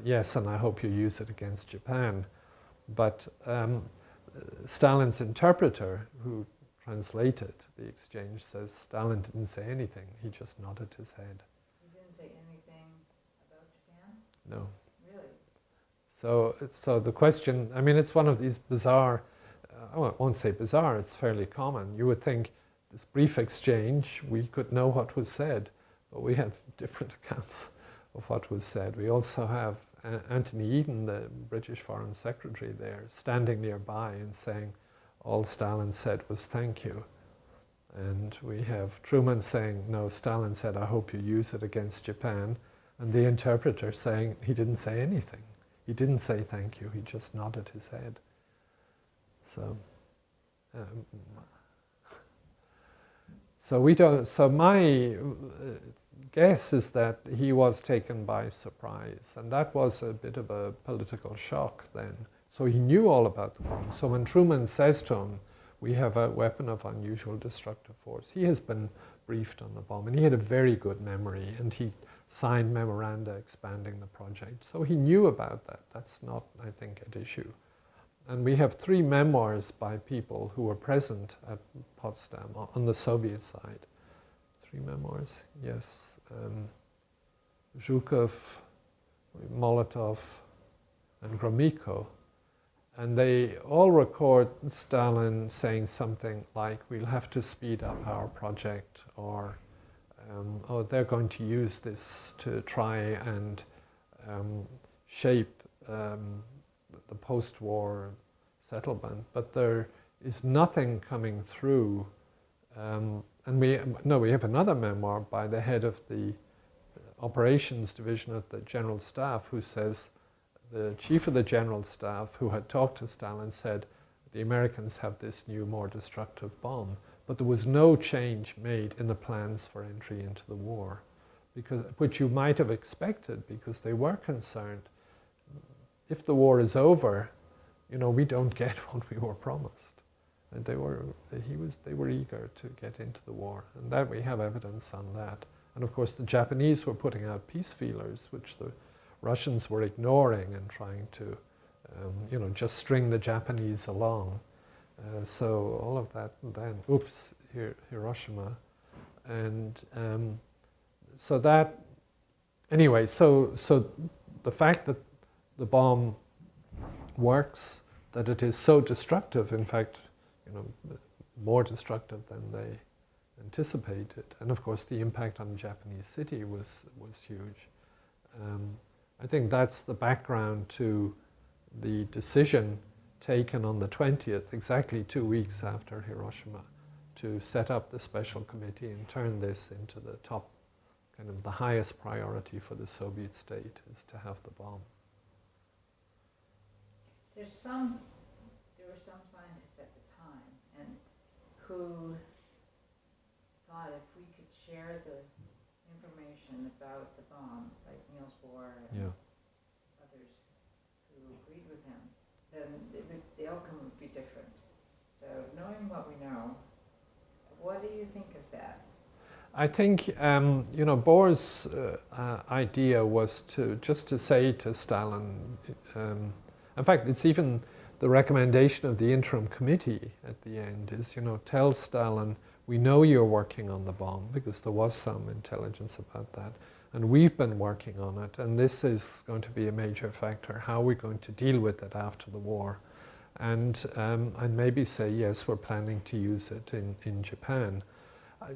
yes, and I hope you use it against Japan. But Stalin's interpreter, who translated the exchange, says Stalin didn't say anything, he just nodded his head. He didn't say anything about Japan? No. Really? So the question, I mean, it's one of these bizarre, I won't say bizarre, it's fairly common. You would think this brief exchange, we could know what was said, but we have different accounts of what was said. We also have Anthony Eden, the British Foreign Secretary there, standing nearby and saying, all Stalin said was thank you. And we have Truman saying, no, Stalin said, I hope you use it against Japan. And the interpreter saying he didn't say anything. He didn't say thank you, he just nodded his head. So my guess is that he was taken by surprise, and that was a bit of a political shock then. So he knew all about the bomb. So when Truman says to him, we have a weapon of unusual destructive force, he has been briefed on the bomb, and he had a very good memory, and he signed memoranda expanding the project. So he knew about that. That's not, I think, at issue. And we have 3 memoirs by people who were present at Potsdam on the Soviet side. 3 memoirs, yes. Zhukov, Molotov, and Gromyko. And they all record Stalin saying something like, we'll have to speed up our project, or oh, they're going to use this to try and shape the post-war settlement, but there is nothing coming through. And we have another memoir by the head of the operations division at the General Staff, who says the chief of the General Staff, who had talked to Stalin, said the Americans have this new, more destructive bomb. But there was no change made in the plans for entry into the war, which you might have expected, because they were concerned. If the war is over, we don't get what we were promised. And they were eager to get into the war, and that we have evidence on that. And of course, the Japanese were putting out peace feelers, which the Russians were ignoring and trying to, just string the Japanese along. So all of that, and then, Hiroshima. And so that, anyway, so the fact that the bomb works, that it is so destructive, in fact, more destructive than they anticipated. And of course, the impact on the Japanese city was huge. I think that's the background to the decision taken on the 20th, exactly 2 weeks after Hiroshima, to set up the special committee and turn this into the top, kind of the highest priority for the Soviet state, is to have the bomb. There were some scientists at the time and who thought if we could share the information about the bomb, like Niels Bohr and others who agreed with him, then the outcome would be different. So knowing what we know, what do you think of that? I think, Bohr's idea was to say to Stalin, in fact, it's even the recommendation of the interim committee at the end is, tell Stalin, we know you're working on the bomb, because there was some intelligence about that, and we've been working on it, and this is going to be a major factor. How are we going to deal with it after the war? And maybe say, yes, we're planning to use it in Japan.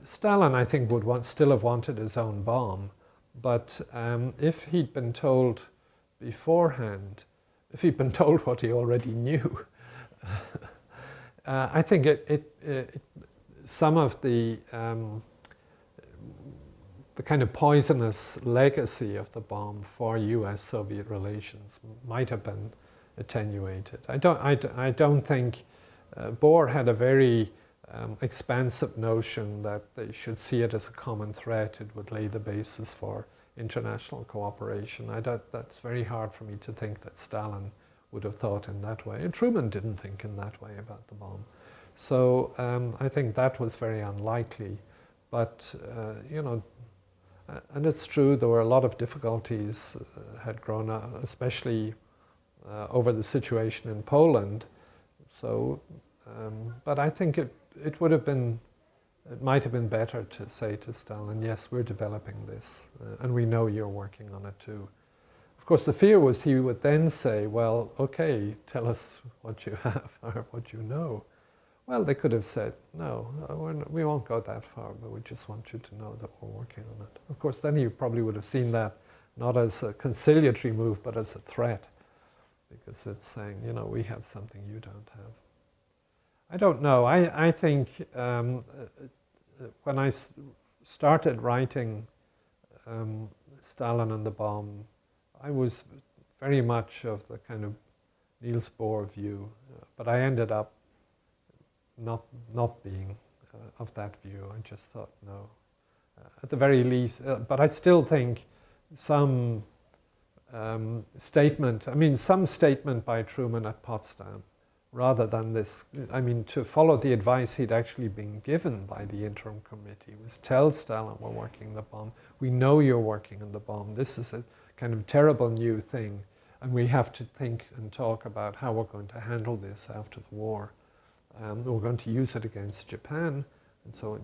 Stalin, I think, would still have wanted his own bomb, but if he'd been told beforehand, if he'd been told what he already knew, I think some of the kind of poisonous legacy of the bomb for US-Soviet relations might have been attenuated. I don't think Bohr had a very expansive notion that they should see it as a common threat. It would lay the basis for international cooperation. That's very hard for me to think that Stalin would have thought in that way. And Truman didn't think in that way about the bomb. So I think that was very unlikely. But, and it's true, there were a lot of difficulties had grown up, especially over the situation in Poland. So, but I think it would have been, it might have been better to say to Stalin, yes, we're developing this, and we know you're working on it too. Of course, the fear was he would then say, well, okay, tell us what you have or what you know. Well, they could have said, no, we won't go that far, but we just want you to know that we're working on it. Of course, then he probably would have seen that not as a conciliatory move, but as a threat, because it's saying, we have something you don't have. I don't know. I think when I started writing Stalin and the Bomb, I was very much of the kind of Niels Bohr view, but I ended up not being of that view. I just thought, no, at the very least, but I still think some statement by Truman at Potsdam, rather than this, to follow the advice he'd actually been given by the interim committee, was tell Stalin we're working on the bomb. We know you're working on the bomb. This is a kind of terrible new thing, and we have to think and talk about how we're going to handle this after the war. We're going to use it against Japan, and so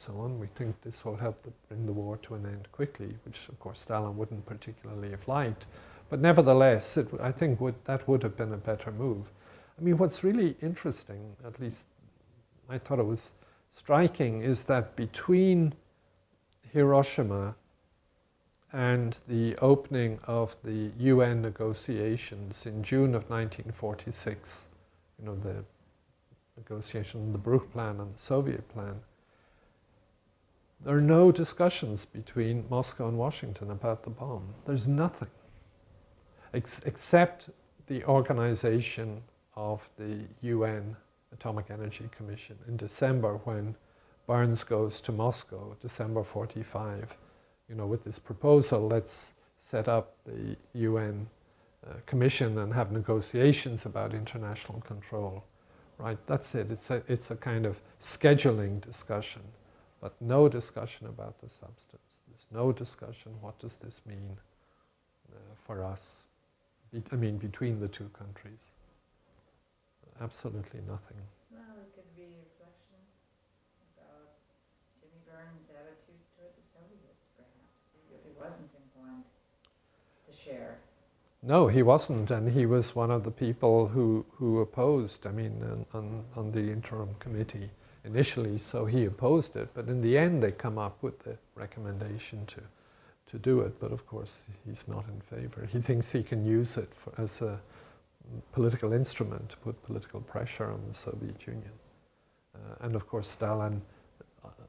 on. We think this will help bring the war to an end quickly, which of course Stalin wouldn't particularly have liked. But nevertheless, I think that would have been a better move. What's really interesting, at least I thought it was striking, is that between Hiroshima and the opening of the UN negotiations in June of 1946, the negotiation, the Brugge Plan and the Soviet Plan, there are no discussions between Moscow and Washington about the bomb. There's nothing, except the organization of the UN Atomic Energy Commission in December, when Burns goes to Moscow, December 45, with this proposal, let's set up the UN commission and have negotiations about international control. Right, that's it. It's a kind of scheduling discussion, but no discussion about the substance. There's no discussion, what does this mean for us? Between the two countries. Absolutely nothing. Well, it could be a reflection about Jimmy Burns' attitude toward the Soviets, perhaps. He really wasn't inclined to share. No, he wasn't, and he was one of the people who opposed, on the interim committee initially, so he opposed it, but in the end they come up with the recommendation to do it, but of course he's not in favor. He thinks he can use it as a political instrument to put political pressure on the Soviet Union. And of course Stalin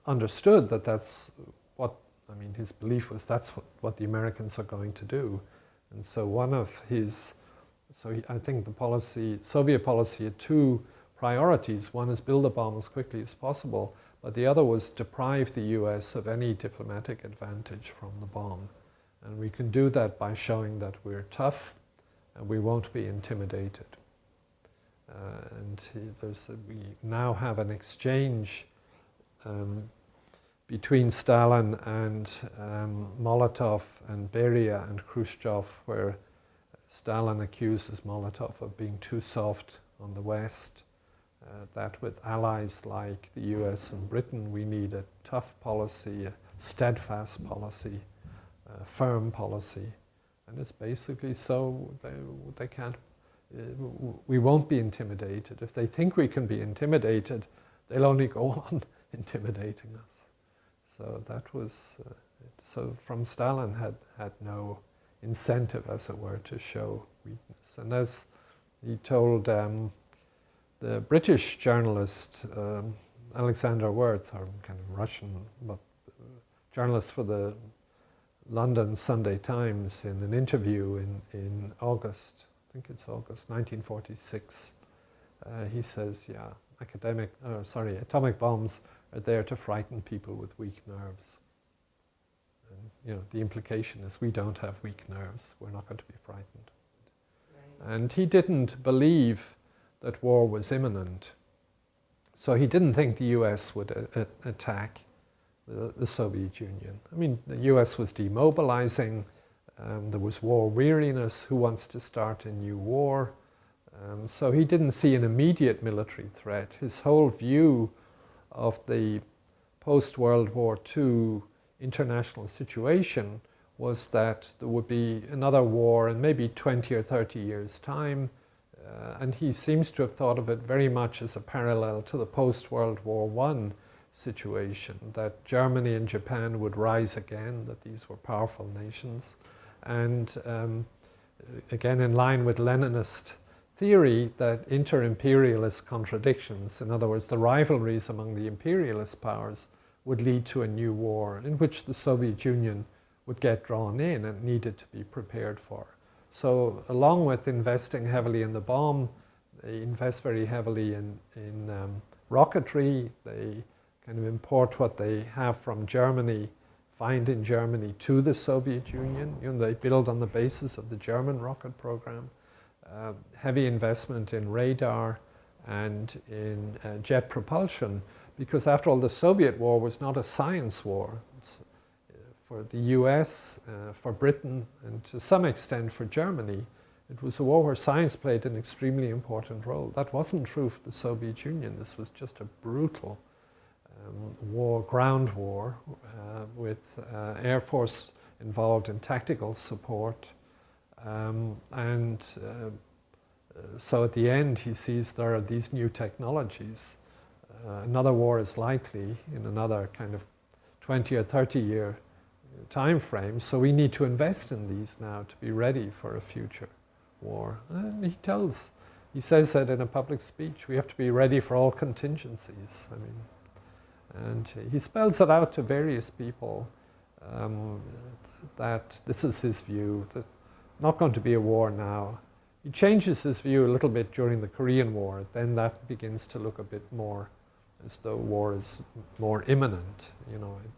understood that that's what, his belief was that's what the Americans are going to do. And so I think the Soviet policy had two priorities. One is build a bomb as quickly as possible, but the other was deprive the US of any diplomatic advantage from the bomb. And we can do that by showing that we're tough and we won't be intimidated. We now have an exchange between Stalin and Molotov and Beria and Khrushchev, where Stalin accuses Molotov of being too soft on the West, that with allies like the US and Britain we need a tough policy, a steadfast policy, a firm policy. And it's basically so they can't, we won't be intimidated. If they think we can be intimidated, they'll only go on intimidating us. So that was, so from Stalin had no incentive, as it were, to show weakness. And as he told the British journalist Alexander Wirth, or kind of Russian, but journalist for the London Sunday Times, in an interview in August, I think it's August 1946, he says, atomic bombs are there to frighten people with weak nerves. And, the implication is we don't have weak nerves, we're not going to be frightened. Right. And he didn't believe that war was imminent. So he didn't think the US would attack the Soviet Union. The US was demobilizing, there was war weariness, who wants to start a new war? So he didn't see an immediate military threat. His whole view of the post-World War II international situation was that there would be another war in maybe 20 or 30 years' time, and he seems to have thought of it very much as a parallel to the post-World War I situation, that Germany and Japan would rise again, that these were powerful nations. And again, in line with Leninist theory, that inter-imperialist contradictions, in other words, the rivalries among the imperialist powers, would lead to a new war in which the Soviet Union would get drawn in and needed to be prepared for. So along with investing heavily in the bomb, they invest very heavily in rocketry. They kind of import what they have from Germany, find in Germany, to the Soviet Union. They build on the basis of the German rocket program. Heavy investment in radar and in jet propulsion, because after all, the Soviet war was not a science war. For the US, for Britain, and to some extent for Germany, it was a war where science played an extremely important role. That wasn't true for the Soviet Union. This was just a brutal war, ground war, with Air Force involved in tactical support. So at the end, he sees there are these new technologies. Another war is likely in another kind of 20 or 30 year time frame, so we need to invest in these now to be ready for a future war. And he says that in a public speech, we have to be ready for all contingencies. I mean, and he spells it out to various people that this is his view, that not going to be a war now. He changes his view a little bit during the Korean War, then that begins to look a bit more as though war is more imminent, you know, it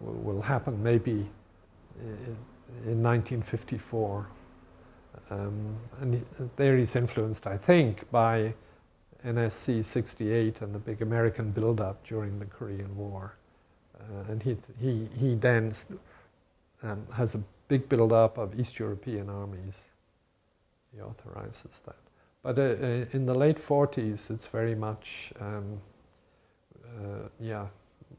will happen maybe in 1954. And there he's influenced, I think, by NSC 68 and the big American build-up during the Korean War. And he then has a big build-up of East European armies. He authorizes that. But in the late 40s, it's very much,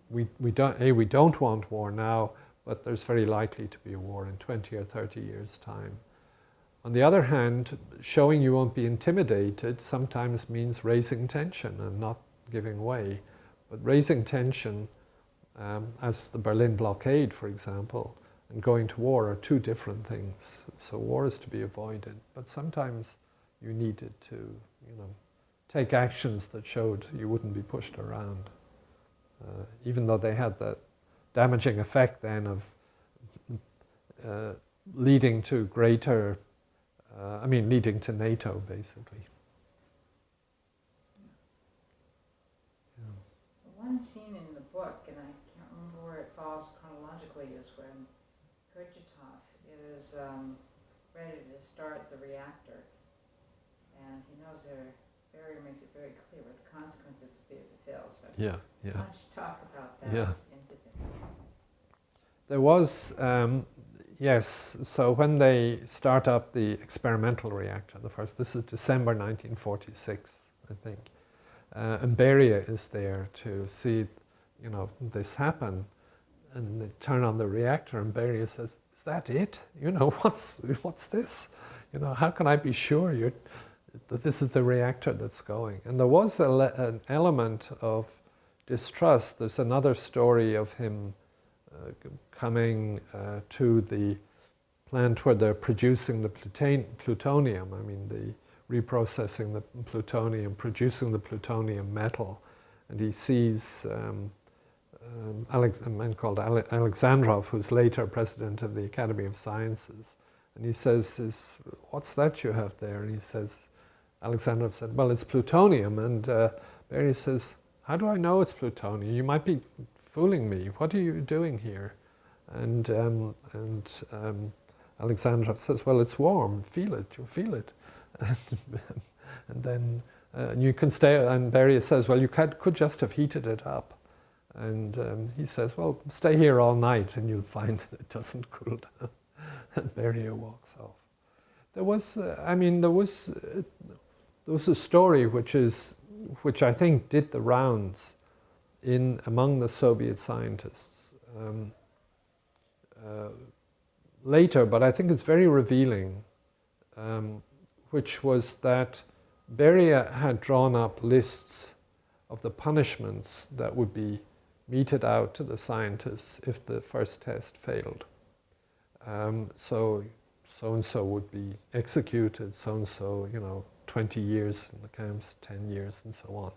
we don't want war now, but there's very likely to be a war in 20 or 30 years' time. On the other hand, showing you won't be intimidated sometimes means raising tension and not giving way. But raising tension, as the Berlin blockade, for example, and going to war are two different things. So war is to be avoided, but sometimes you needed to, you know, take actions that showed you wouldn't be pushed around. Even though they had the damaging effect then of leading to greater, leading to NATO, basically. Yeah. One scene in the book, and I can't remember where it falls chronologically, is when Kurchatov is ready to start the reactor, and he knows Barrier makes it very clear what the consequences would be if it fails. So yeah. why don't you talk about that incident? There was, yes, so when they start up the experimental reactor, this is December 1946, I think, and Beria is there to see, you know, this happen, and they turn on the reactor, and Beria says, "Is that it? You know, what's this? You know, how can I be sure that this is the reactor that's going?" And there was an element of distrust. There's another story of him coming to the plant where they're producing the plutonium, the reprocessing the plutonium, producing the plutonium metal, and he sees a man called Alexandrov, who's later president of the Academy of Sciences, and he says, "What's that you have there?" And he says, Alexandrov said, "Well, it's plutonium," and Beria says, "How do I know it's plutonium? You might be fooling me. What are you doing here?" And Alexandrov says, "Well, it's warm. Feel it. You feel it." And then you can stay. And Beria says, "Well, you could just have heated it up." And he says, "Well, stay here all night, and you'll find that it doesn't cool down." And Beria walks off. There was a story which I think did the rounds among the Soviet scientists later, but I think it's very revealing, which was that Beria had drawn up lists of the punishments that would be meted out to the scientists if the first test failed. So-and-so would be executed, so-and-so, 20 years in the camps, 10 years, and so on.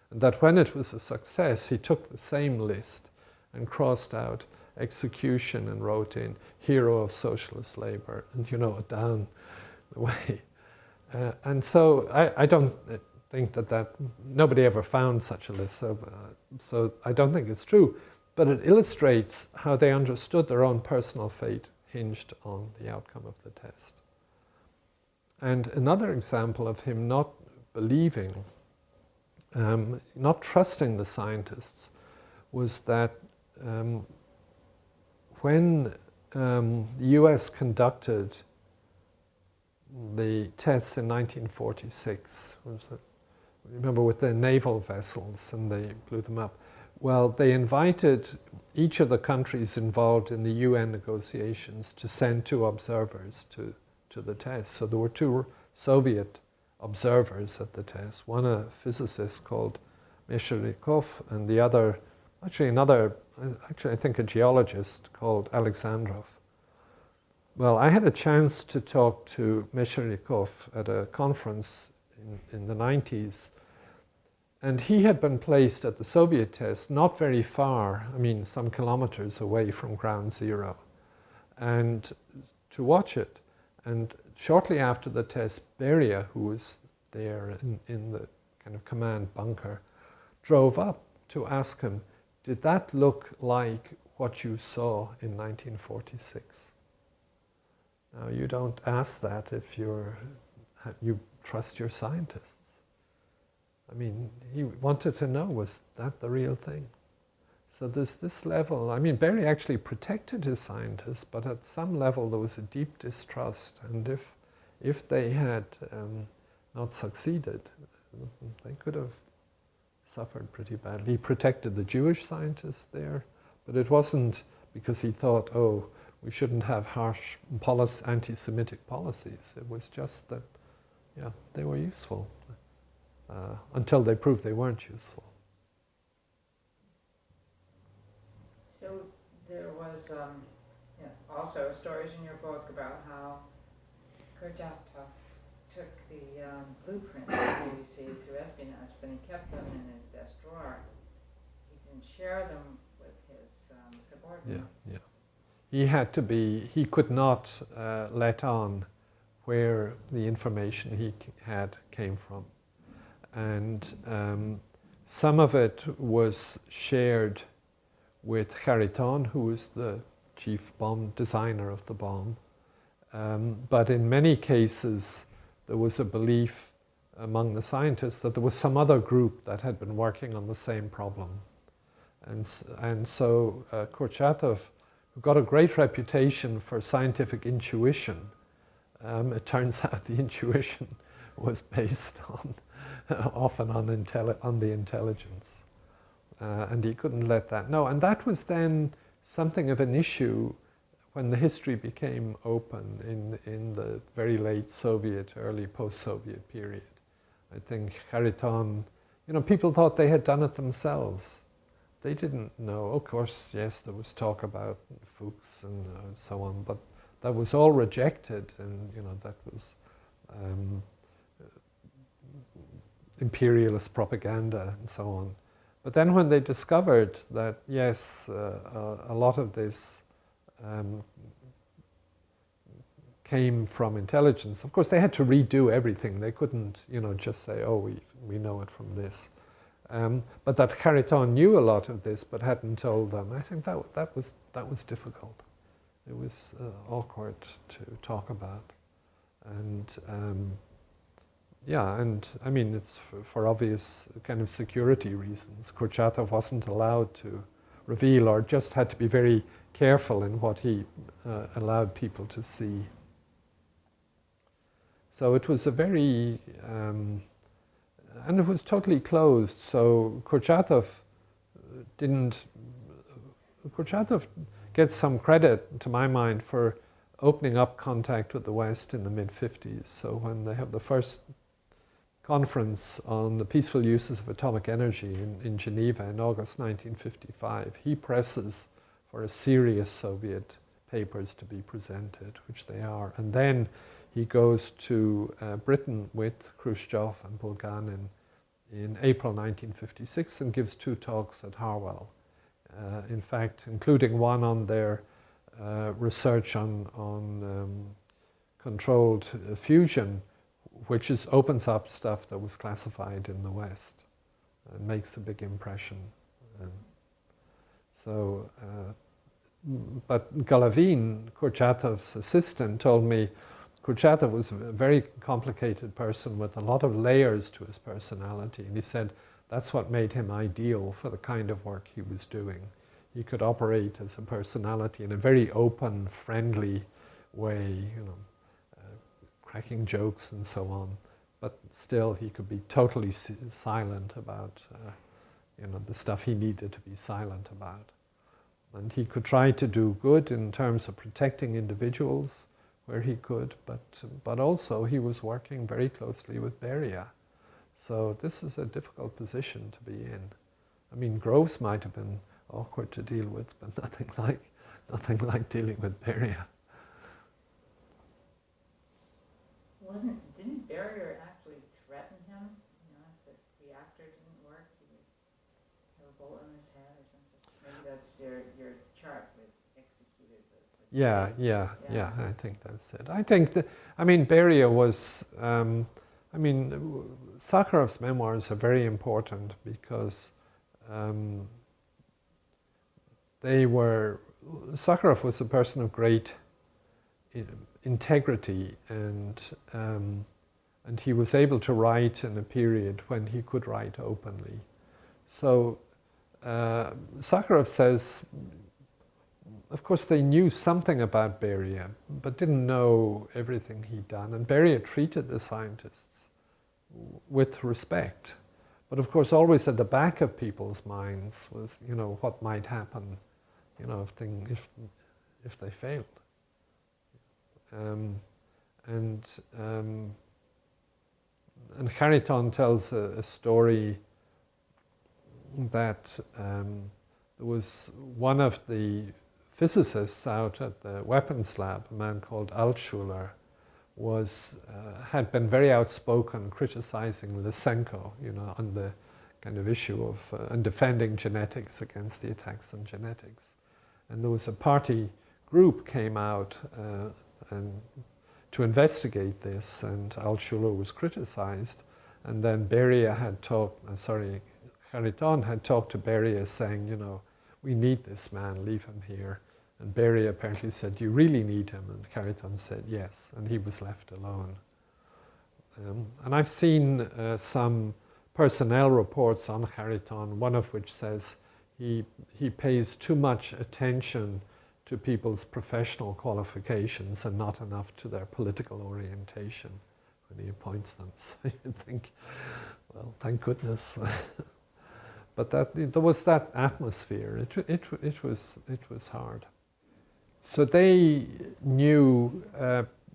And that when it was a success, he took the same list and crossed out execution and wrote in hero of socialist labor, and down the way. And so I don't think that nobody ever found such a list, so I don't think it's true. But it illustrates how they understood their own personal fate hinged on the outcome of the test. And another example of him not believing, not trusting the scientists, was that when the US conducted the tests in 1946, remember with the naval vessels, and they blew them up. Well, they invited each of the countries involved in the UN negotiations to send 2 observers to the test. So there were 2 Soviet observers at the test, one a physicist called Meshcherikov, and the other, actually another actually I think a geologist called Alexandrov. Well, I had a chance to talk to Meshchernikov at a conference in the 90s, and he had been placed at the Soviet test not very far, I mean some kilometers away from ground zero, and to watch it. And shortly after the test, Beria, who was there in the kind of command bunker, drove up to ask him, did that look like what you saw in 1946? Now, you don't ask that if you trust your scientists. I mean, he wanted to know, was that the real thing? So there's this level, I mean, Beria actually protected his scientists, but at some level there was a deep distrust, and if they had not succeeded, they could have suffered pretty badly. He protected the Jewish scientists there, but it wasn't because he thought, oh, we shouldn't have harsh anti-Semitic policies. It was just that, yeah, they were useful until they proved they weren't useful. So there was also stories in your book about how Kurchatov took the blueprints of BBC through espionage, but he kept them in his desk drawer. He didn't share them with his subordinates. Yeah. He could not let on where the information he had came from. And some of it was shared with Harriton, who was the chief bomb designer of the bomb. But in many cases, there was a belief among the scientists that there was some other group that had been working on the same problem. And so Kurchatov, who got a great reputation for scientific intuition, it turns out the intuition was based on often on the intelligence. And he couldn't let that know. And that was then something of an issue when the history became open in the very late Soviet, early post-Soviet period. I think Harriton, people thought they had done it themselves. They didn't know. Of course, yes, there was talk about Fuchs and so on, but that was all rejected, and that was imperialist propaganda and so on. But then when they discovered that, yes, a lot of this came from intelligence, of course they had to redo everything. They couldn't, just say, oh, we know it from this. But that Harriton knew a lot of this, but hadn't told them. I think that was difficult. It was awkward to talk about, and and I mean it's for obvious kind of security reasons. Kurchatov wasn't allowed to reveal, or just had to be very careful in what he allowed people to see. So it was a very and it was totally closed. So Kurchatov gets some credit, to my mind, for opening up contact with the West in the mid-50s. So when they have the first conference on the peaceful uses of atomic energy in Geneva in August 1955, he presses for a series Soviet papers to be presented, which they are. And then he goes to Britain with Khrushchev and Bulganin in April 1956 and gives 2 talks at Harwell. In fact, including one on their research on controlled fusion, which opens up stuff that was classified in the West and makes a big impression. But Golovin, Kurchatov's assistant, told me Kurchatov was a very complicated person with a lot of layers to his personality, and he said that's what made him ideal for the kind of work he was doing. He could operate as a personality in a very open, friendly way, cracking jokes and so on, but still he could be totally silent about the stuff he needed to be silent about. And he could try to do good in terms of protecting individuals where he could, but also he was working very closely with Beria. So this is a difficult position to be in. I mean, Groves might have been awkward to deal with, but nothing like dealing with Beria. Didn't Barrier actually threaten him? You know, if the reactor didn't work, he would have a bullet in his head or something. Maybe that's your chart with executed with Yeah, I think that's it. I think Beria was, Sakharov's memoirs are very important because Sakharov was a person of great integrity, and he was able to write in a period when he could write openly. So Sakharov says, of course, they knew something about Beria, but didn't know everything he'd done. And Beria treated the scientists with respect. But of course, always at the back of people's minds was, what might happen, if they failed. And Harriton tells a story that there was one of the physicists out at the weapons lab, a man called Altshuler, had been very outspoken criticizing Lysenko, on the kind of issue of and defending genetics against the attacks on genetics. And there was a party group came out and to investigate this, and Altshuler was criticized. And then Harriton had talked to Beria saying, we need this man, leave him here. And Beria apparently said, do you really need him? And Harriton said, yes, and he was left alone. And I've seen some personnel reports on Harriton, one of which says he pays too much attention to people's professional qualifications and not enough to their political orientation when he appoints them. So you'd think, well, thank goodness. But there was that atmosphere. It was hard. So they knew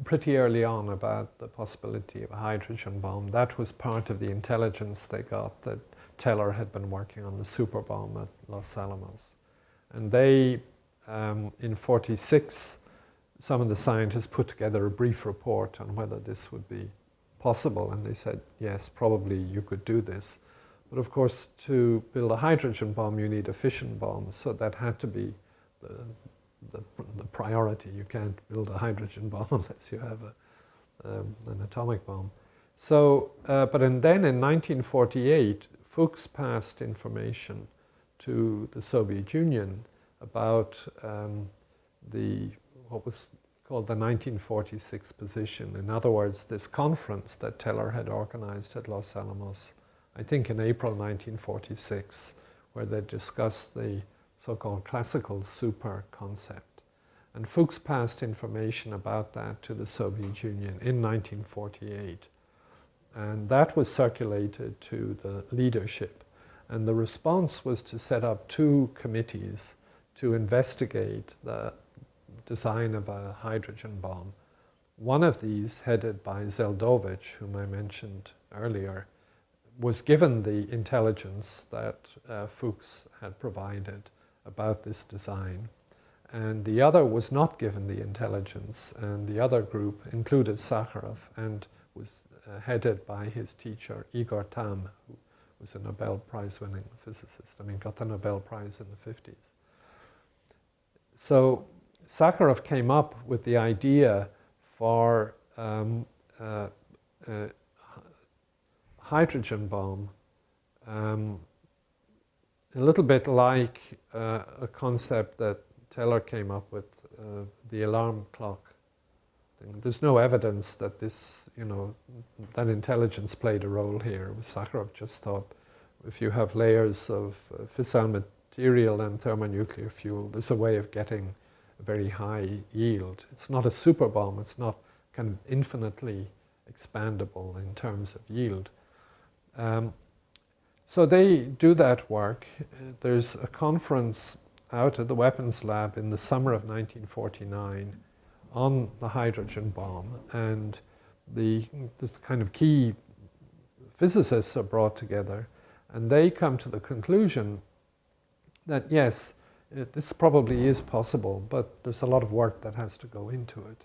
pretty early on about the possibility of a hydrogen bomb. That was part of the intelligence they got, that Teller had been working on the super bomb at Los Alamos. And they, in '46, some of the scientists put together a brief report on whether this would be possible. And they said, yes, probably you could do this. But of course, to build a hydrogen bomb, you need a fission bomb. So that had to be the priority. You can't build a hydrogen bomb unless you have an atomic bomb. So, then in 1948, Fuchs passed information to the Soviet Union about what was called the 1946 position. In other words, this conference that Teller had organized at Los Alamos, I think in April 1946, where they discussed the so-called classical super concept. And Fuchs passed information about that to the Soviet Union in 1948. And that was circulated to the leadership. And the response was to set up two committees to investigate the design of a hydrogen bomb. One of these, headed by Zeldovich, whom I mentioned earlier, was given the intelligence that Fuchs had provided about this design. And the other was not given the intelligence, and the other group included Sakharov and was headed by his teacher, Igor Tam, who was a Nobel Prize-winning physicist. Got the Nobel Prize in the 50s. So Sakharov came up with the idea for a hydrogen bomb, a little bit like a concept that Teller came up with, the alarm clock thing. There's no evidence that that intelligence played a role here. Sakharov just thought, if you have layers of fissile material and thermonuclear fuel, there's a way of getting a very high yield. It's not a super bomb. It's not kind of infinitely expandable in terms of yield. So they do that work. There's a conference out at the weapons lab in the summer of 1949 on the hydrogen bomb, and the kind of key physicists are brought together, and they come to the conclusion that yes, this probably is possible, but there's a lot of work that has to go into it.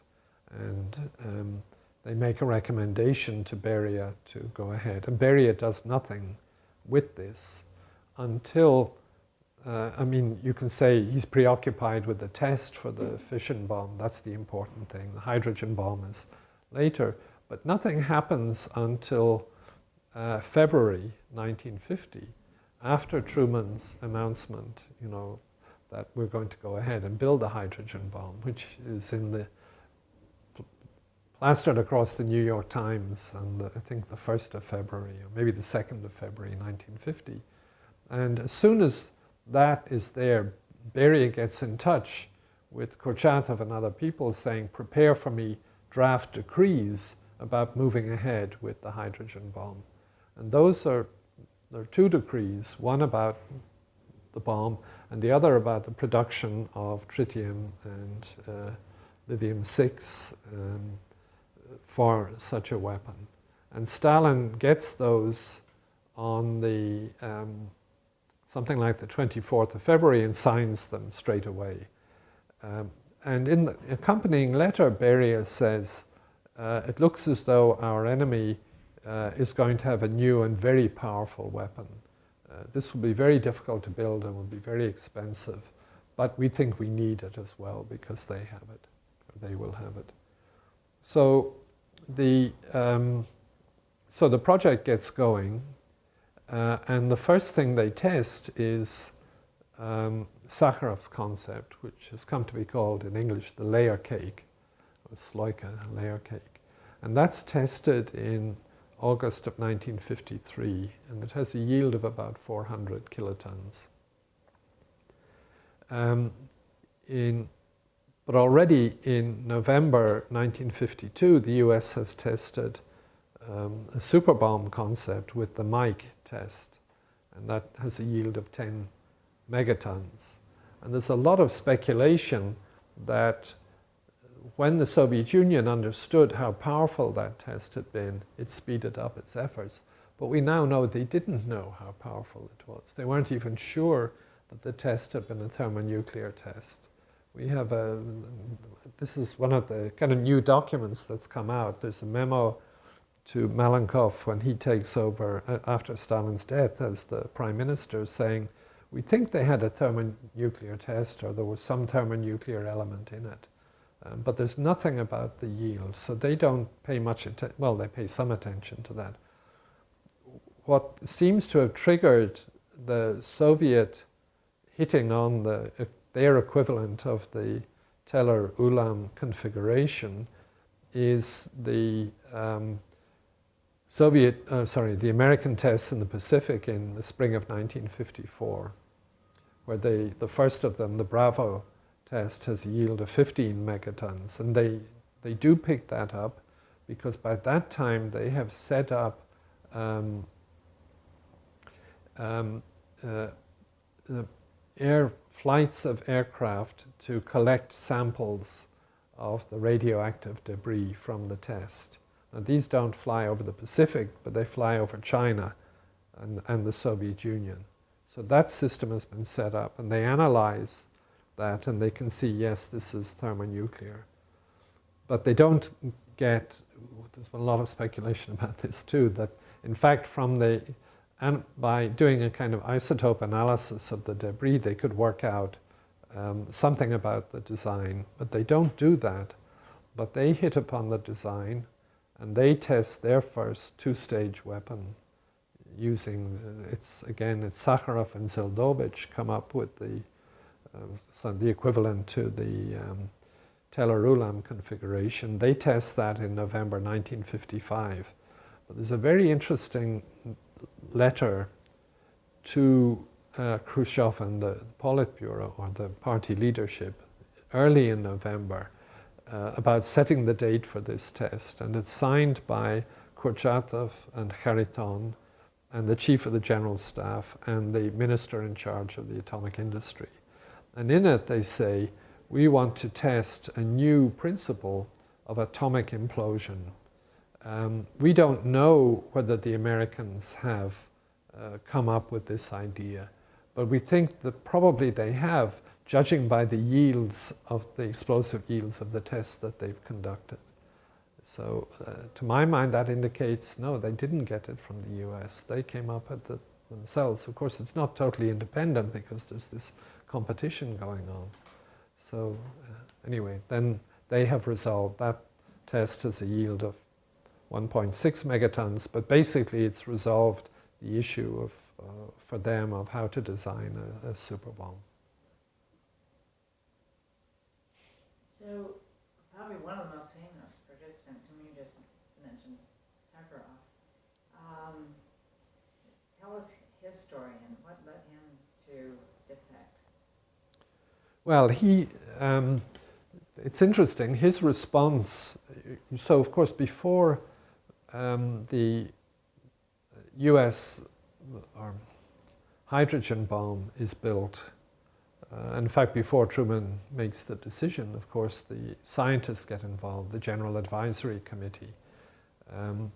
And they make a recommendation to Beria to go ahead. And Beria does nothing with this until, I mean, you can say he's preoccupied with the test for the fission bomb. That's the important thing. The hydrogen bomb is later. But nothing happens until February 1950, after Truman's announcement, you know, that we're going to go ahead and build the hydrogen bomb, which is in the plastered across the New York Times on I think the 1st of February, or maybe the 2nd of February 1950. And as soon as that is there, Beria gets in touch with Kurchatov and other people saying, prepare for me draft decrees about moving ahead with the hydrogen bomb. And those are, there are two decrees, one about the bomb and the other about the production of tritium and lithium-6 for such a weapon. And Stalin gets those on the something like the 24th of February and signs them straight away. And in the accompanying letter, Beria says, it looks as though our enemy is going to have a new and very powerful weapon. This will be very difficult to build and will be very expensive, but we think we need it as well because they have it, or they will have it. So the project gets going, and the first thing they test is Sakharov's concept, which has come to be called in English the layer cake, or sloika, layer cake. And that's tested in August of 1953, and it has a yield of about 400 kilotons. But already in November 1952, the US has tested a super bomb concept with the Mike test, and that has a yield of 10 megatons. And there's a lot of speculation that when the Soviet Union understood how powerful that test had been, it speeded up its efforts. But we now know they didn't know how powerful it was. They weren't even sure that the test had been a thermonuclear test. We have this is one of the kind of new documents that's come out. There's a memo to Malenkov when he takes over after Stalin's death as the prime minister saying, we think they had a thermonuclear test or there was some thermonuclear element in it. But there's nothing about the yield, so they don't pay much attention. Well, they pay some attention to that. What seems to have triggered the Soviet hitting on their equivalent of the Teller-Ulam configuration is the the American tests in the Pacific in the spring of 1954, where the first of them, the Bravo test, has a yield of 15 megatons. And they do pick that up because by that time they have set up flights of aircraft to collect samples of the radioactive debris from the test. Now, these don't fly over the Pacific, but they fly over China and the Soviet Union. So that system has been set up, and they analyze that, and they can see, yes, this is thermonuclear. But they don't get, there's been a lot of speculation about this too, that in fact by doing a kind of isotope analysis of the debris, they could work out something about the design, but they don't do that. But they hit upon the design, and they test their first two-stage weapon using, it's Sakharov and Zeldovich come up with the equivalent to the Teller-Ulam configuration. They test that in November 1955. But there's a very interesting letter to Khrushchev and the Politburo, or the party leadership, early in November about setting the date for this test. And it's signed by Kurchatov and Harriton and the chief of the general staff and the minister in charge of the atomic industry. And in it they say, we want to test a new principle of atomic implosion. We don't know whether the Americans have come up with this idea, But we think that probably they have, judging by the yields of the explosive yields of the tests that they've conducted. So to my mind, that indicates, no, they didn't get it from the US. They came up with it themselves. Of course, it's not totally independent because there's this competition going on. So anyway, then they have resolved that test has a yield of 1.6 megatons, but basically it's resolved the issue of, for them of how to design a super bomb. So probably one of the most famous participants, whom you just mentioned, Sakharov. Tell us his story and what led him to defect. Well, it's interesting, his response, so of course before the US hydrogen bomb is built, in fact before Truman makes the decision, of course the scientists get involved, the General Advisory Committee, and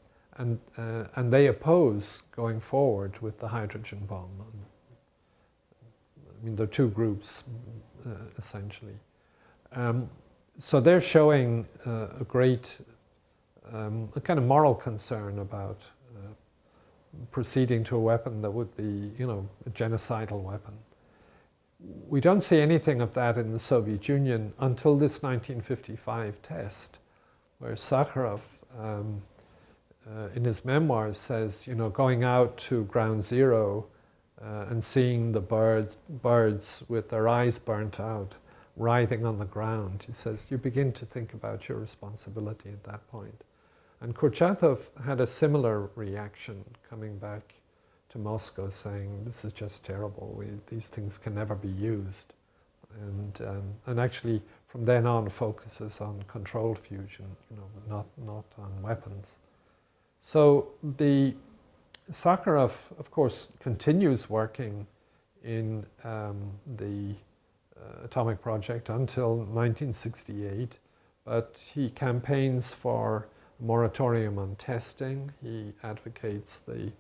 they oppose going forward with the hydrogen bomb. I mean, there are two groups essentially. So they're showing a great, a kind of moral concern about proceeding to a weapon that would be, you know, a genocidal weapon. We don't see anything of that in the Soviet Union until this 1955 test, where Sakharov, in his memoirs, says, you know, going out to ground zero and seeing the birds with their eyes burnt out, writhing on the ground, he says, you begin to think about your responsibility at that point. And Kurchatov had a similar reaction coming back to Moscow saying, this is just terrible, these things can never be used. And actually from then on focuses on controlled fusion, you know, not on weapons. So the Sakharov, of course, continues working in the atomic project until 1968, but he campaigns for a moratorium on testing. He advocates the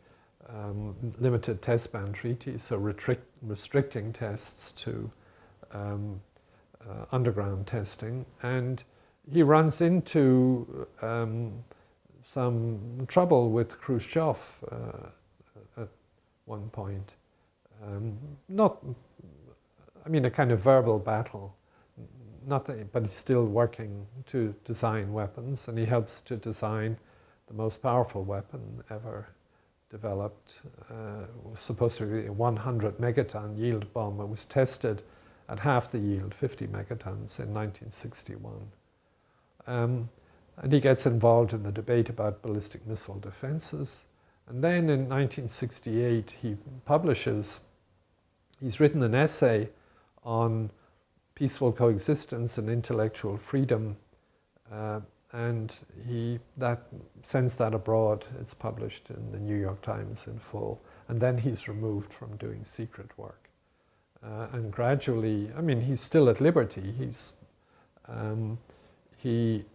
limited test ban treaty, so restricting tests to underground testing. And he runs into some trouble with Khrushchev at one point. I mean, a kind of verbal battle, nothing, but he's still working to design weapons, and he helps to design the most powerful weapon ever developed. It was supposed to be a 100 megaton yield bomb. It was tested at half the yield, 50 megatons, in 1961. And he gets involved in the debate about ballistic missile defenses. And then in 1968, he publishes, he's written an essay on peaceful coexistence and intellectual freedom, and he sends that abroad. It's published in the New York Times in full, and then he's removed from doing secret work. And gradually, I mean, he's still at liberty. He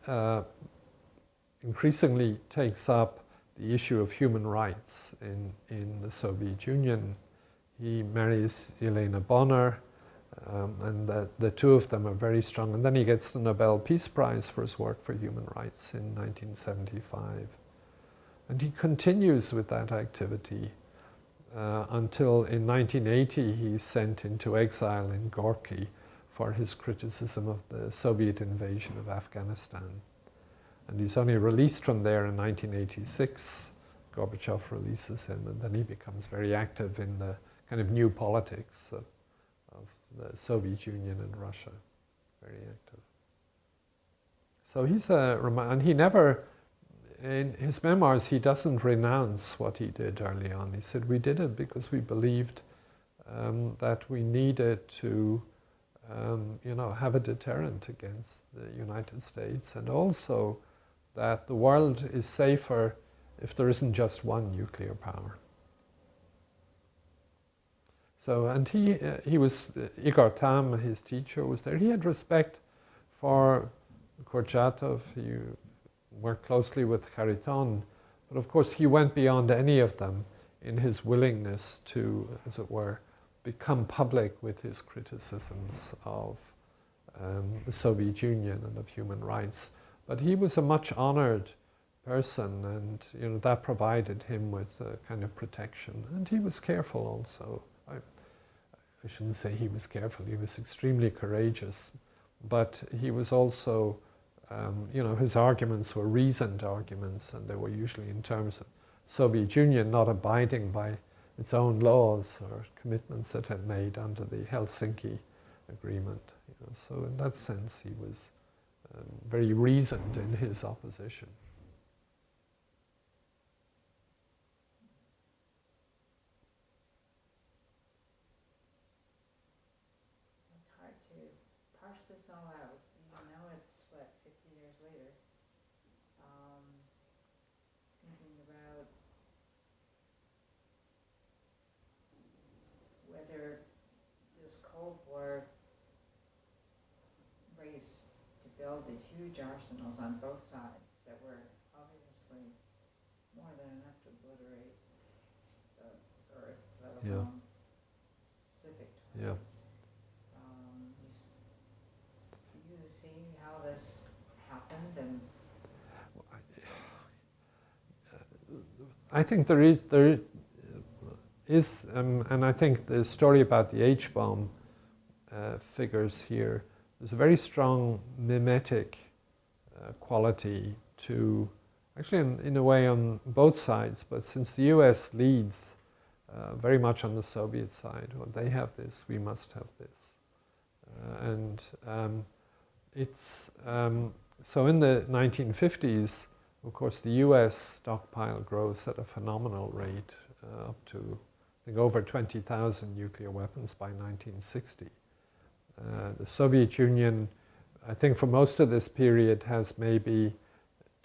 increasingly takes up the issue of human rights in the Soviet Union. He marries Elena Bonner, and the two of them are very strong. And then he gets the Nobel Peace Prize for his work for human rights in 1975. And he continues with that activity until in 1980 he's sent into exile in Gorky for his criticism of the Soviet invasion of Afghanistan. And he's only released from there in 1986. Gorbachev releases him, and then he becomes very active in the kind of new politics of the Soviet Union and Russia. Very active. So he's and he never, in his memoirs, he doesn't renounce what he did early on. He said, we did it because we believed that we needed to you know, have a deterrent against the United States, and also that the world is safer if there isn't just one nuclear power. So, and he was, Igor Tam, his teacher, was there. He had respect for Kurchatov. He worked closely with Harriton, but of course he went beyond any of them in his willingness to, as it were, become public with his criticisms of the Soviet Union and of human rights. But he was a much honored person, and that provided him with a kind of protection. And he was careful also. I shouldn't say he was careful, he was extremely courageous, but he was also, his arguments were reasoned arguments, and they were usually in terms of Soviet Union not abiding by its own laws or commitments it had made under the Helsinki Agreement. So in that sense he was very reasoned in his opposition. It's hard to parse this all out, even though it's, 50 years later. Thinking about whether this Cold War race to build these huge arsenals on both sides that were obviously more than enough to obliterate the Earth, let alone specific targets. Do you see how this happened? And I think there is, and I think the story about the H-bomb figures here, there's a very strong mimetic quality to, actually in a way on both sides, but since the US leads very much on the Soviet side, well, they have this, we must have this. It's, so in the 1950s, of course, the US stockpile grows at a phenomenal rate, up to, I think, over 20,000 nuclear weapons by 1960. The Soviet Union, I think for most of this period, has maybe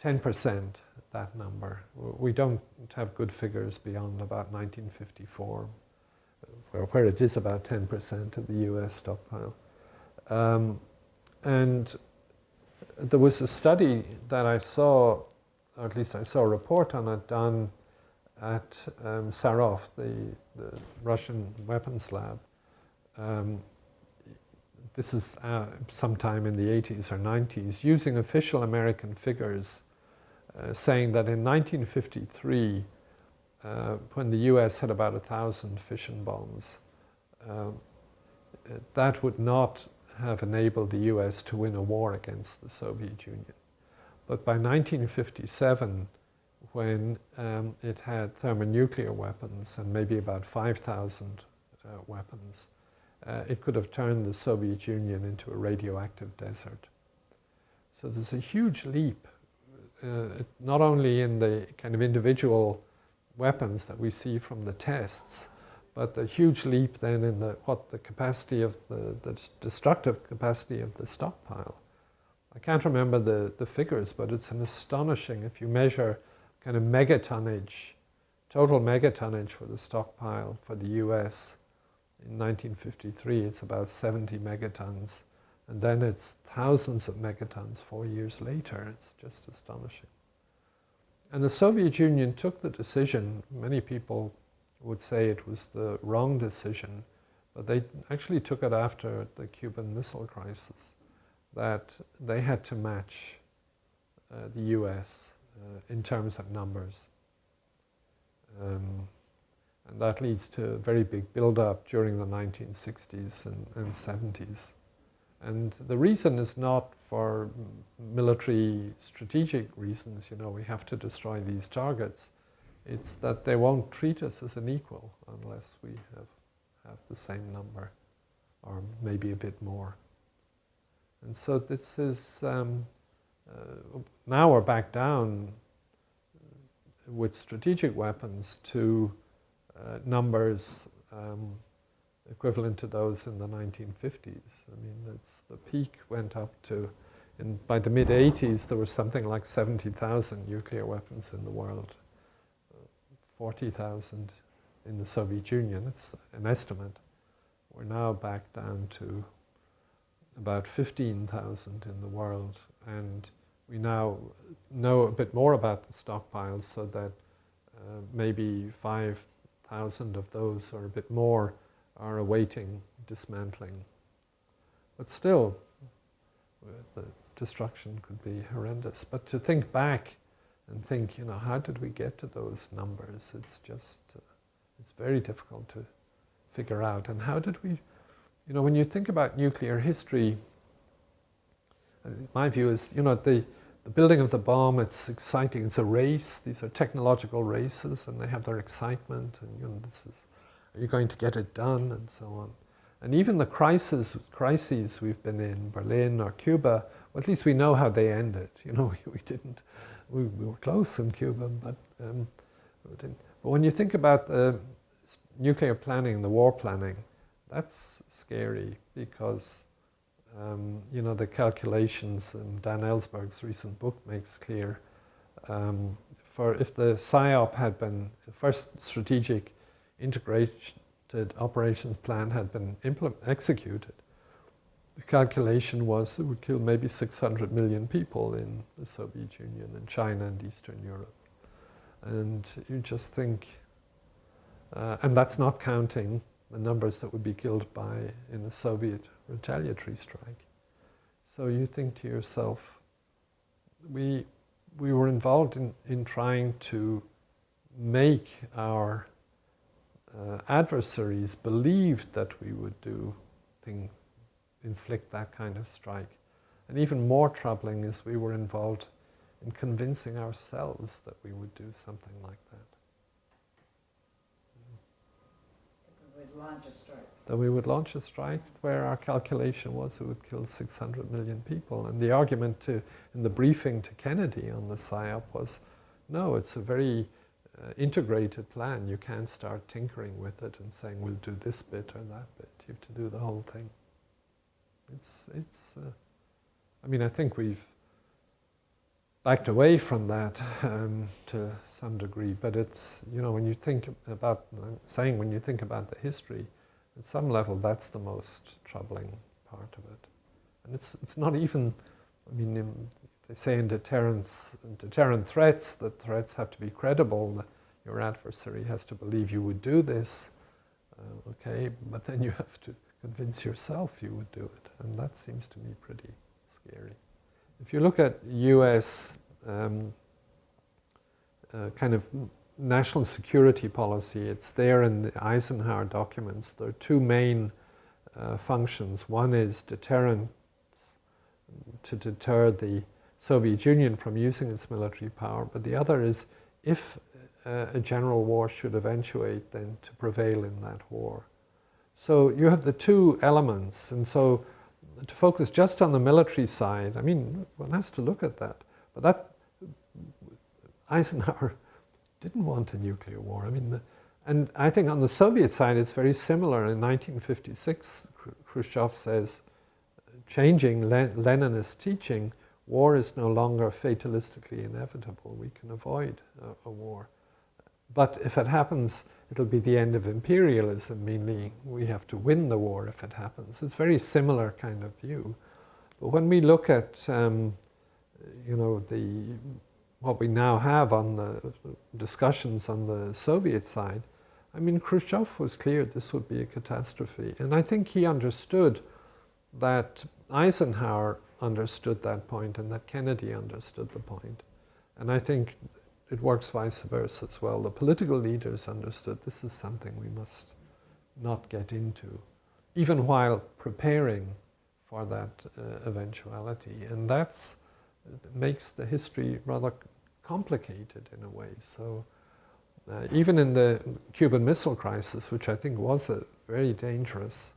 10% that number. We don't have good figures beyond about 1954, where it is about 10% of the US stockpile. And there was a study that I saw, or at least I saw a report on it, done at Sarov, the Russian weapons lab. This is sometime in the 80s or 90s, using official American figures, saying that in 1953, when the US had about 1,000 fission bombs, that would not have enabled the US to win a war against the Soviet Union. But by 1957, when it had thermonuclear weapons and maybe about 5,000 weapons, it could have turned the Soviet Union into a radioactive desert. So there's a huge leap, not only in the kind of individual weapons that we see from the tests, but the huge leap then in what the capacity of the destructive capacity of the stockpile. I can't remember the figures, but it's an astonishing, if you measure kind of megatonnage, total megatonnage for the stockpile for the US in 1953, it's about 70 megatons. And then it's thousands of megatons 4 years later. It's just astonishing. And the Soviet Union took the decision, many people would say it was the wrong decision, but they actually took it after the Cuban Missile Crisis, that they had to match the US in terms of numbers. And that leads to a very big build-up during the 1960s and 70s. And the reason is not for military strategic reasons, we have to destroy these targets. It's that they won't treat us as an equal unless we have the same number, or maybe a bit more. And so this is, now we're back down with strategic weapons to numbers equivalent to those in the 1950s. I mean, the peak went up to, by the mid-80s, there was something like 70,000 nuclear weapons in the world, 40,000 in the Soviet Union. It's an estimate. We're now back down to about 15,000 in the world, and we now know a bit more about the stockpiles, so that maybe 5,000 of those, or a bit more, are awaiting dismantling. But still, the destruction could be horrendous. But to think back and think, how did we get to those numbers? It's just, it's very difficult to figure out. And how did we, when you think about nuclear history, my view is, the building of the bomb, it's exciting, it's a race, these are technological races, and they have their excitement, and are you going to get it done, and so on. And even the crises we've been in, Berlin or Cuba, well, at least we know how they ended. We were close in Cuba, but we didn't. But when you think about the nuclear planning, the war planning, that's scary because, the calculations, and Dan Ellsberg's recent book makes clear, for if the PSYOP had been, the first strategic integrated operations plan had been executed, the calculation was it would kill maybe 600 million people in the Soviet Union and China and Eastern Europe. And you just think, and that's not counting the numbers that would be killed in a Soviet retaliatory strike. So you think to yourself, we were involved in trying to make our adversaries believe that we would inflict that kind of strike. And even more troubling is we were involved in convincing ourselves that we would do something like that. That we would launch a strike where our calculation was it would kill 600 million people. And the argument in the briefing to Kennedy on the PSYOP was, no, it's a very integrated plan. You can't start tinkering with it and saying we'll do this bit or that bit. You have to do the whole thing. I think we've backed away from that to some degree, but it's, when you think about, when you think about the history, at some level that's the most troubling part of it. And it's not even, they say in deterrent threats, that threats have to be credible, that your adversary has to believe you would do this, okay, but then you have to convince yourself you would do it, and that seems to me pretty scary. If you look at US kind of national security policy, it's there in the Eisenhower documents. There are two main functions. One is deterrence, to deter the Soviet Union from using its military power, but the other is if a general war should eventuate, then to prevail in that war. So you have the two elements, and so to focus just on the military side, one has to look at that. But Eisenhower didn't want a nuclear war. And I think on the Soviet side it's very similar. In 1956, Khrushchev says, changing Leninist teaching, war is no longer fatalistically inevitable. We can avoid a war. But if it happens, it'll be the end of imperialism, meaning we have to win the war if it happens. It's a very similar kind of view. But when we look at, what we now have on the discussions on the Soviet side, Khrushchev was clear this would be a catastrophe. And I think he understood that Eisenhower understood that point and that Kennedy understood the point. And I think it works vice versa as well. The political leaders understood this is something we must not get into, even while preparing for that eventuality. And that makes the history rather complicated in a way. So even in the Cuban Missile Crisis, which I think was very dangerous,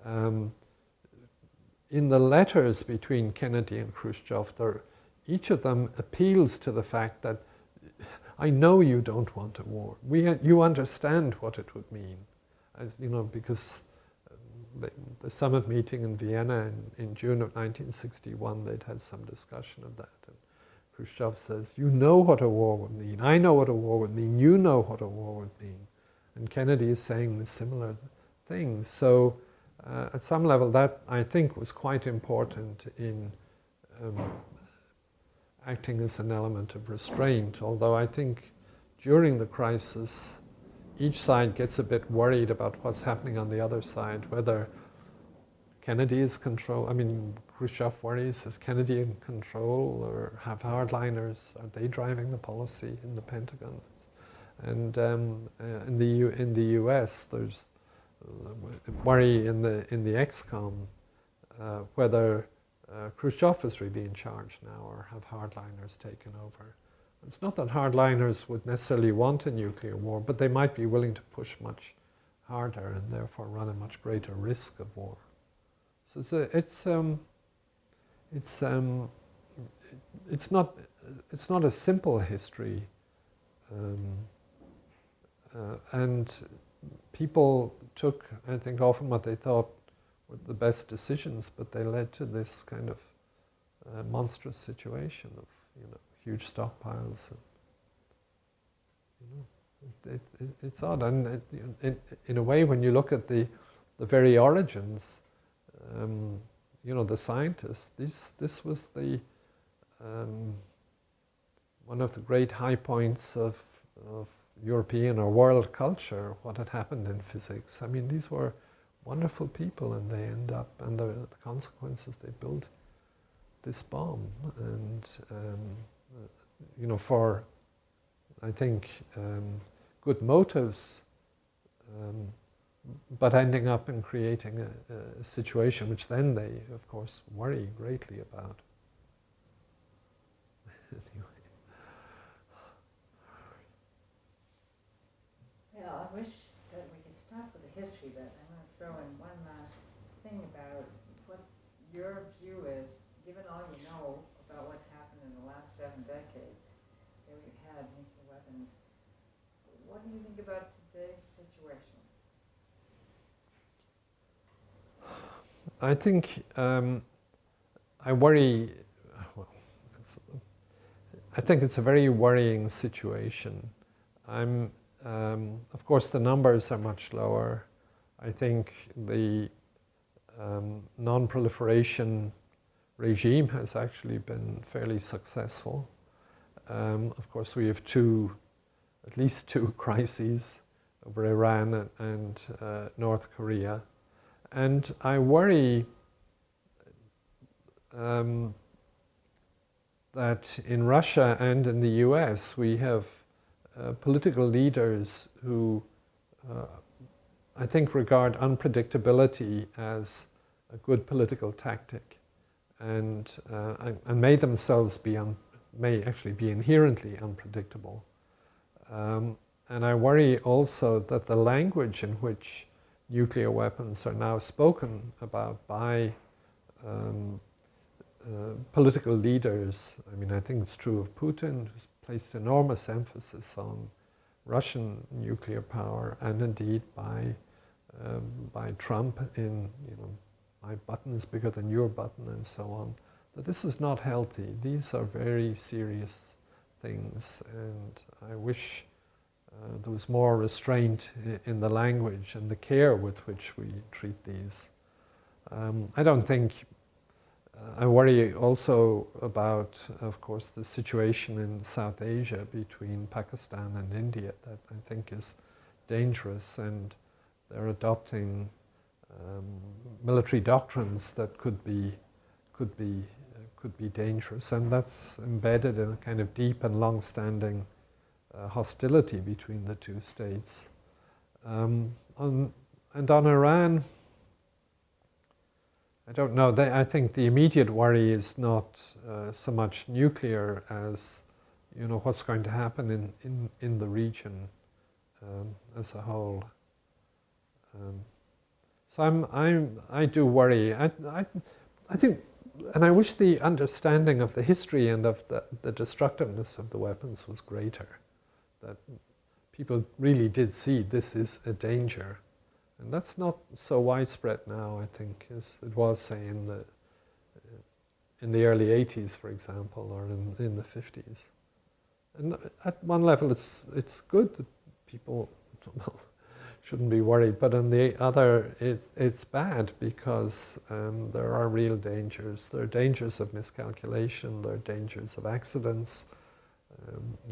in the letters between Kennedy and Khrushchev, each of them appeals to the fact that I know you don't want a war. You understand what it would mean, because the summit meeting in Vienna in June of 1961, they'd had some discussion of that. And Khrushchev says, you know what a war would mean. I know what a war would mean. You know what a war would mean. And Kennedy is saying similar things. So at some level, that I think was quite important in acting as an element of restraint, although I think during the crisis, each side gets a bit worried about what's happening on the other side, whether Kennedy is control. I mean, Khrushchev worries, is Kennedy in control, or have hardliners, are they driving the policy in the Pentagon? And in the U.S., there's worry in the ex-com whether Khrushchev is really in charge now, or have hardliners taken over. It's not that hardliners would necessarily want a nuclear war, but they might be willing to push much harder and therefore run a much greater risk of war. So it's not a simple history, and people took, I think, often what they thought were the best decisions, but they led to this kind of monstrous situation of, huge stockpiles. And, it's odd, and in a way, when you look at the very origins, the scientists, this was the one of the great high points of European or world culture, what had happened in physics. I mean, these were wonderful people, and they end up, and the consequences, they built this bomb, and for, I think, good motives, but ending up in creating a situation which then they, of course, worry greatly about. Anyway. Well, I wish that we could stop with the history, but I'm going to throw in one last thing about what your view is, given all you know about what's happened in the last 7 decades that we've had nuclear weapons. What do you think about today's situation? I think I worry. Well, I think it's a very worrying situation. Of course, the numbers are much lower. I think the non-proliferation regime has actually been fairly successful. Of course, we have at least two crises over Iran and North Korea. And I worry that in Russia and in the US we have political leaders who I think regard unpredictability as a good political tactic, and may themselves may actually be inherently unpredictable. And I worry also that the language in which nuclear weapons are now spoken about by political leaders. I mean, I think it's true of Putin, who's placed enormous emphasis on Russian nuclear power, and indeed by Trump in, my button is bigger than your button, and so on. That this is not healthy. These are very serious things, and I wish there was more restraint in the language and the care with which we treat these. I don't think, I worry also about, of course, the situation in South Asia between Pakistan and India, that I think is dangerous, and they're adopting military doctrines that could be dangerous, and that's embedded in a kind of deep and long-standing hostility between the two states. And on Iran, I don't know. I think the immediate worry is not so much nuclear as, what's going to happen in the region as a whole. So I do worry. I think, and I wish the understanding of the history and of the destructiveness of the weapons was greater. That people really did see this is a danger. And that's not so widespread now, I think, as it was, say, in the early 80s, for example, or in the 50s. And at one level, it's good that people shouldn't be worried, but on the other, it's bad, because there are real dangers. There are dangers of miscalculation. There are dangers of accidents.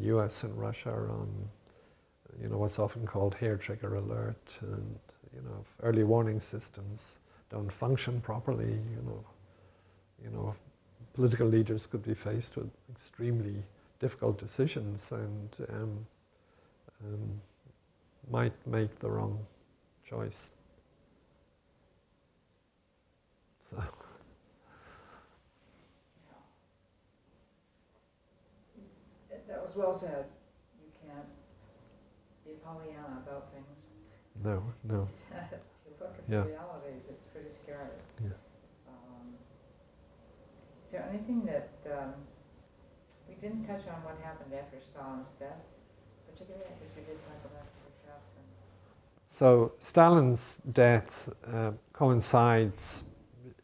US and Russia are on what's often called hair trigger alert, and if early warning systems don't function properly, political leaders could be faced with extremely difficult decisions and might make the wrong choice. So. That was well said. You can't be Pollyanna about things. No. If you look at the realities, it's pretty scary. Yeah. Is there anything that we didn't touch on what happened after Stalin's death, particularly? I guess we did talk about Khrushchev. So Stalin's death coincides,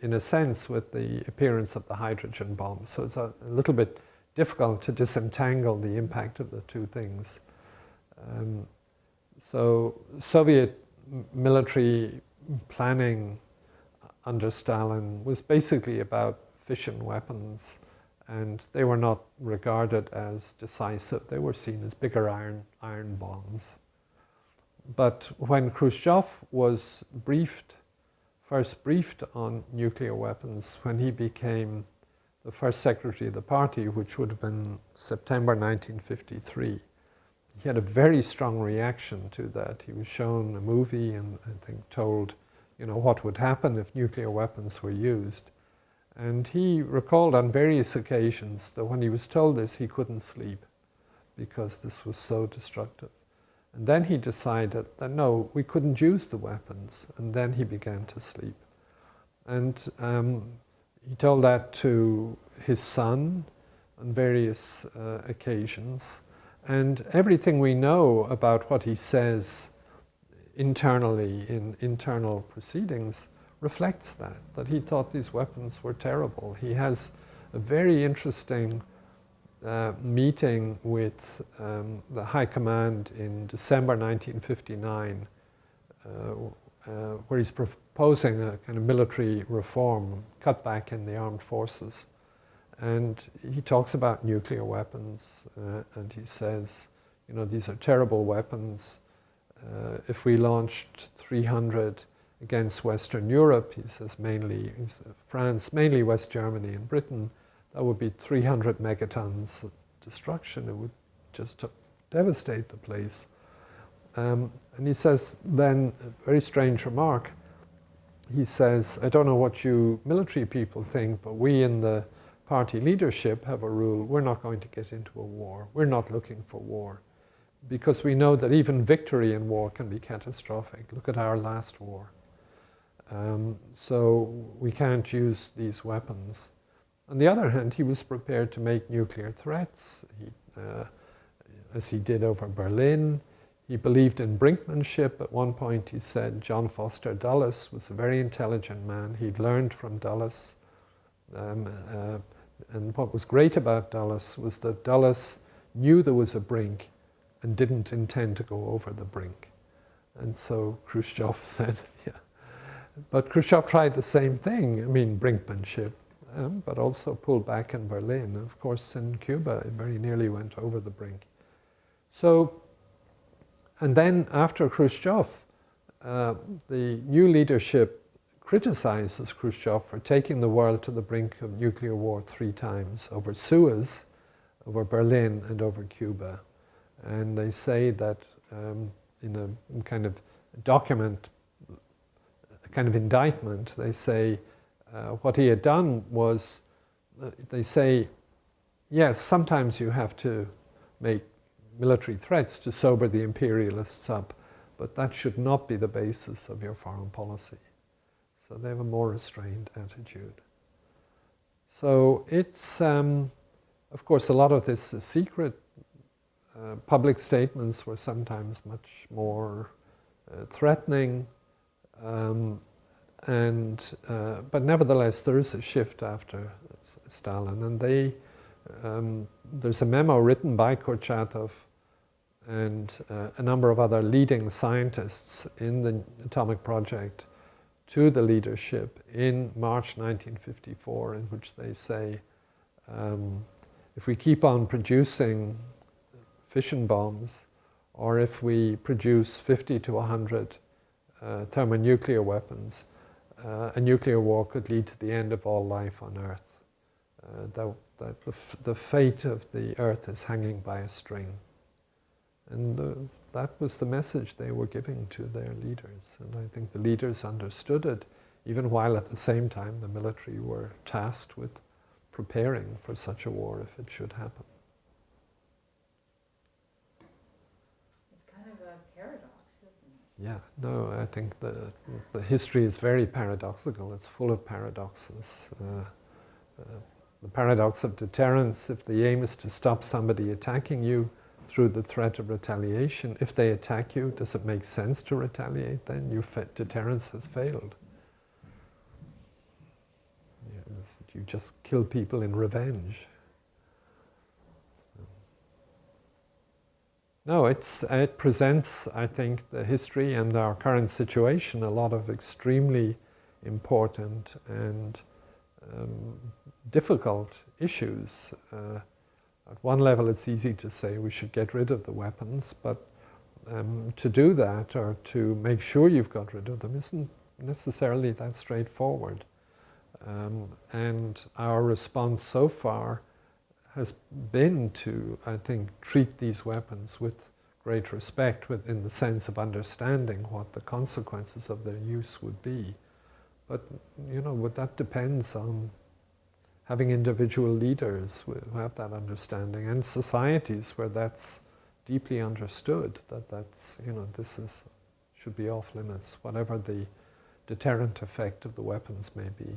in a sense, with the appearance of the hydrogen bomb. So it's a little bit difficult to disentangle the impact of the two things. So Soviet military planning under Stalin was basically about fission weapons, and they were not regarded as decisive. They were seen as bigger iron bombs. But when Khrushchev was first briefed on nuclear weapons, when he became the first secretary of the party, which would have been September 1953, he had a very strong reaction to that. He was shown a movie and I think told, what would happen if nuclear weapons were used. And he recalled on various occasions that when he was told this, he couldn't sleep because this was so destructive. And then he decided that no, we couldn't use the weapons. And then he began to sleep. And he told that to his son on various occasions. And everything we know about what he says internally in internal proceedings reflects that he thought these weapons were terrible. He has a very interesting meeting with the High Command in December 1959, where he's proposing a kind of military reform, cutback in the armed forces. And he talks about nuclear weapons, and he says, these are terrible weapons. If we launched 300 against Western Europe, he says mainly France, mainly West Germany and Britain, that would be 300 megatons of destruction. It would just devastate the place. And he says then, a very strange remark, he says, I don't know what you military people think, but we in the party leadership have a rule, we're not going to get into a war. We're not looking for war. Because we know that even victory in war can be catastrophic. Look at our last war. So we can't use these weapons. On the other hand, he was prepared to make nuclear threats, as he did over Berlin. He believed in brinkmanship. At one point he said John Foster Dulles was a very intelligent man. He'd learned from Dulles. And what was great about Dulles was that Dulles knew there was a brink and didn't intend to go over the brink. And so Khrushchev said, yeah. But Khrushchev tried the same thing, brinkmanship, but also pulled back in Berlin. Of course, in Cuba, it very nearly went over the brink. So, and then after Khrushchev, the new leadership criticizes Khrushchev for taking the world to the brink of nuclear war 3 times, over Suez, over Berlin, and over Cuba. And they say that in a kind of document, a kind of indictment, they say what he had done was, they say, yes, sometimes you have to make military threats to sober the imperialists up, but that should not be the basis of your foreign policy. So they have a more restrained attitude. So it's, of course, a lot of this is secret. Public statements were sometimes much more threatening, but nevertheless there is a shift after Stalin, and there's a memo written by Kurchatov and a number of other leading scientists in the atomic project to the leadership in March 1954, in which they say, if we keep on producing fission bombs, or if we produce 50 to 100 thermonuclear weapons, a nuclear war could lead to the end of all life on Earth. The fate of the Earth is hanging by a string. And that was the message they were giving to their leaders. And I think the leaders understood it, even while at the same time the military were tasked with preparing for such a war if it should happen. It's kind of a paradox, isn't it? Yeah, no, I think the history is very paradoxical. It's full of paradoxes. The paradox of deterrence, if the aim is to stop somebody attacking you through the threat of retaliation, if they attack you, does it make sense to retaliate then? Your deterrence has failed. You just kill people in revenge. No, it presents, I think, the history and our current situation, a lot of extremely important and difficult issues. At one level, it's easy to say we should get rid of the weapons, but to do that or to make sure you've got rid of them isn't necessarily that straightforward. And our response so far has been to, I think, treat these weapons with great respect, in the sense of understanding what the consequences of their use would be. But, that depends on having individual leaders who have that understanding, and societies where that's deeply understood, that's, should be off limits, whatever the deterrent effect of the weapons may be.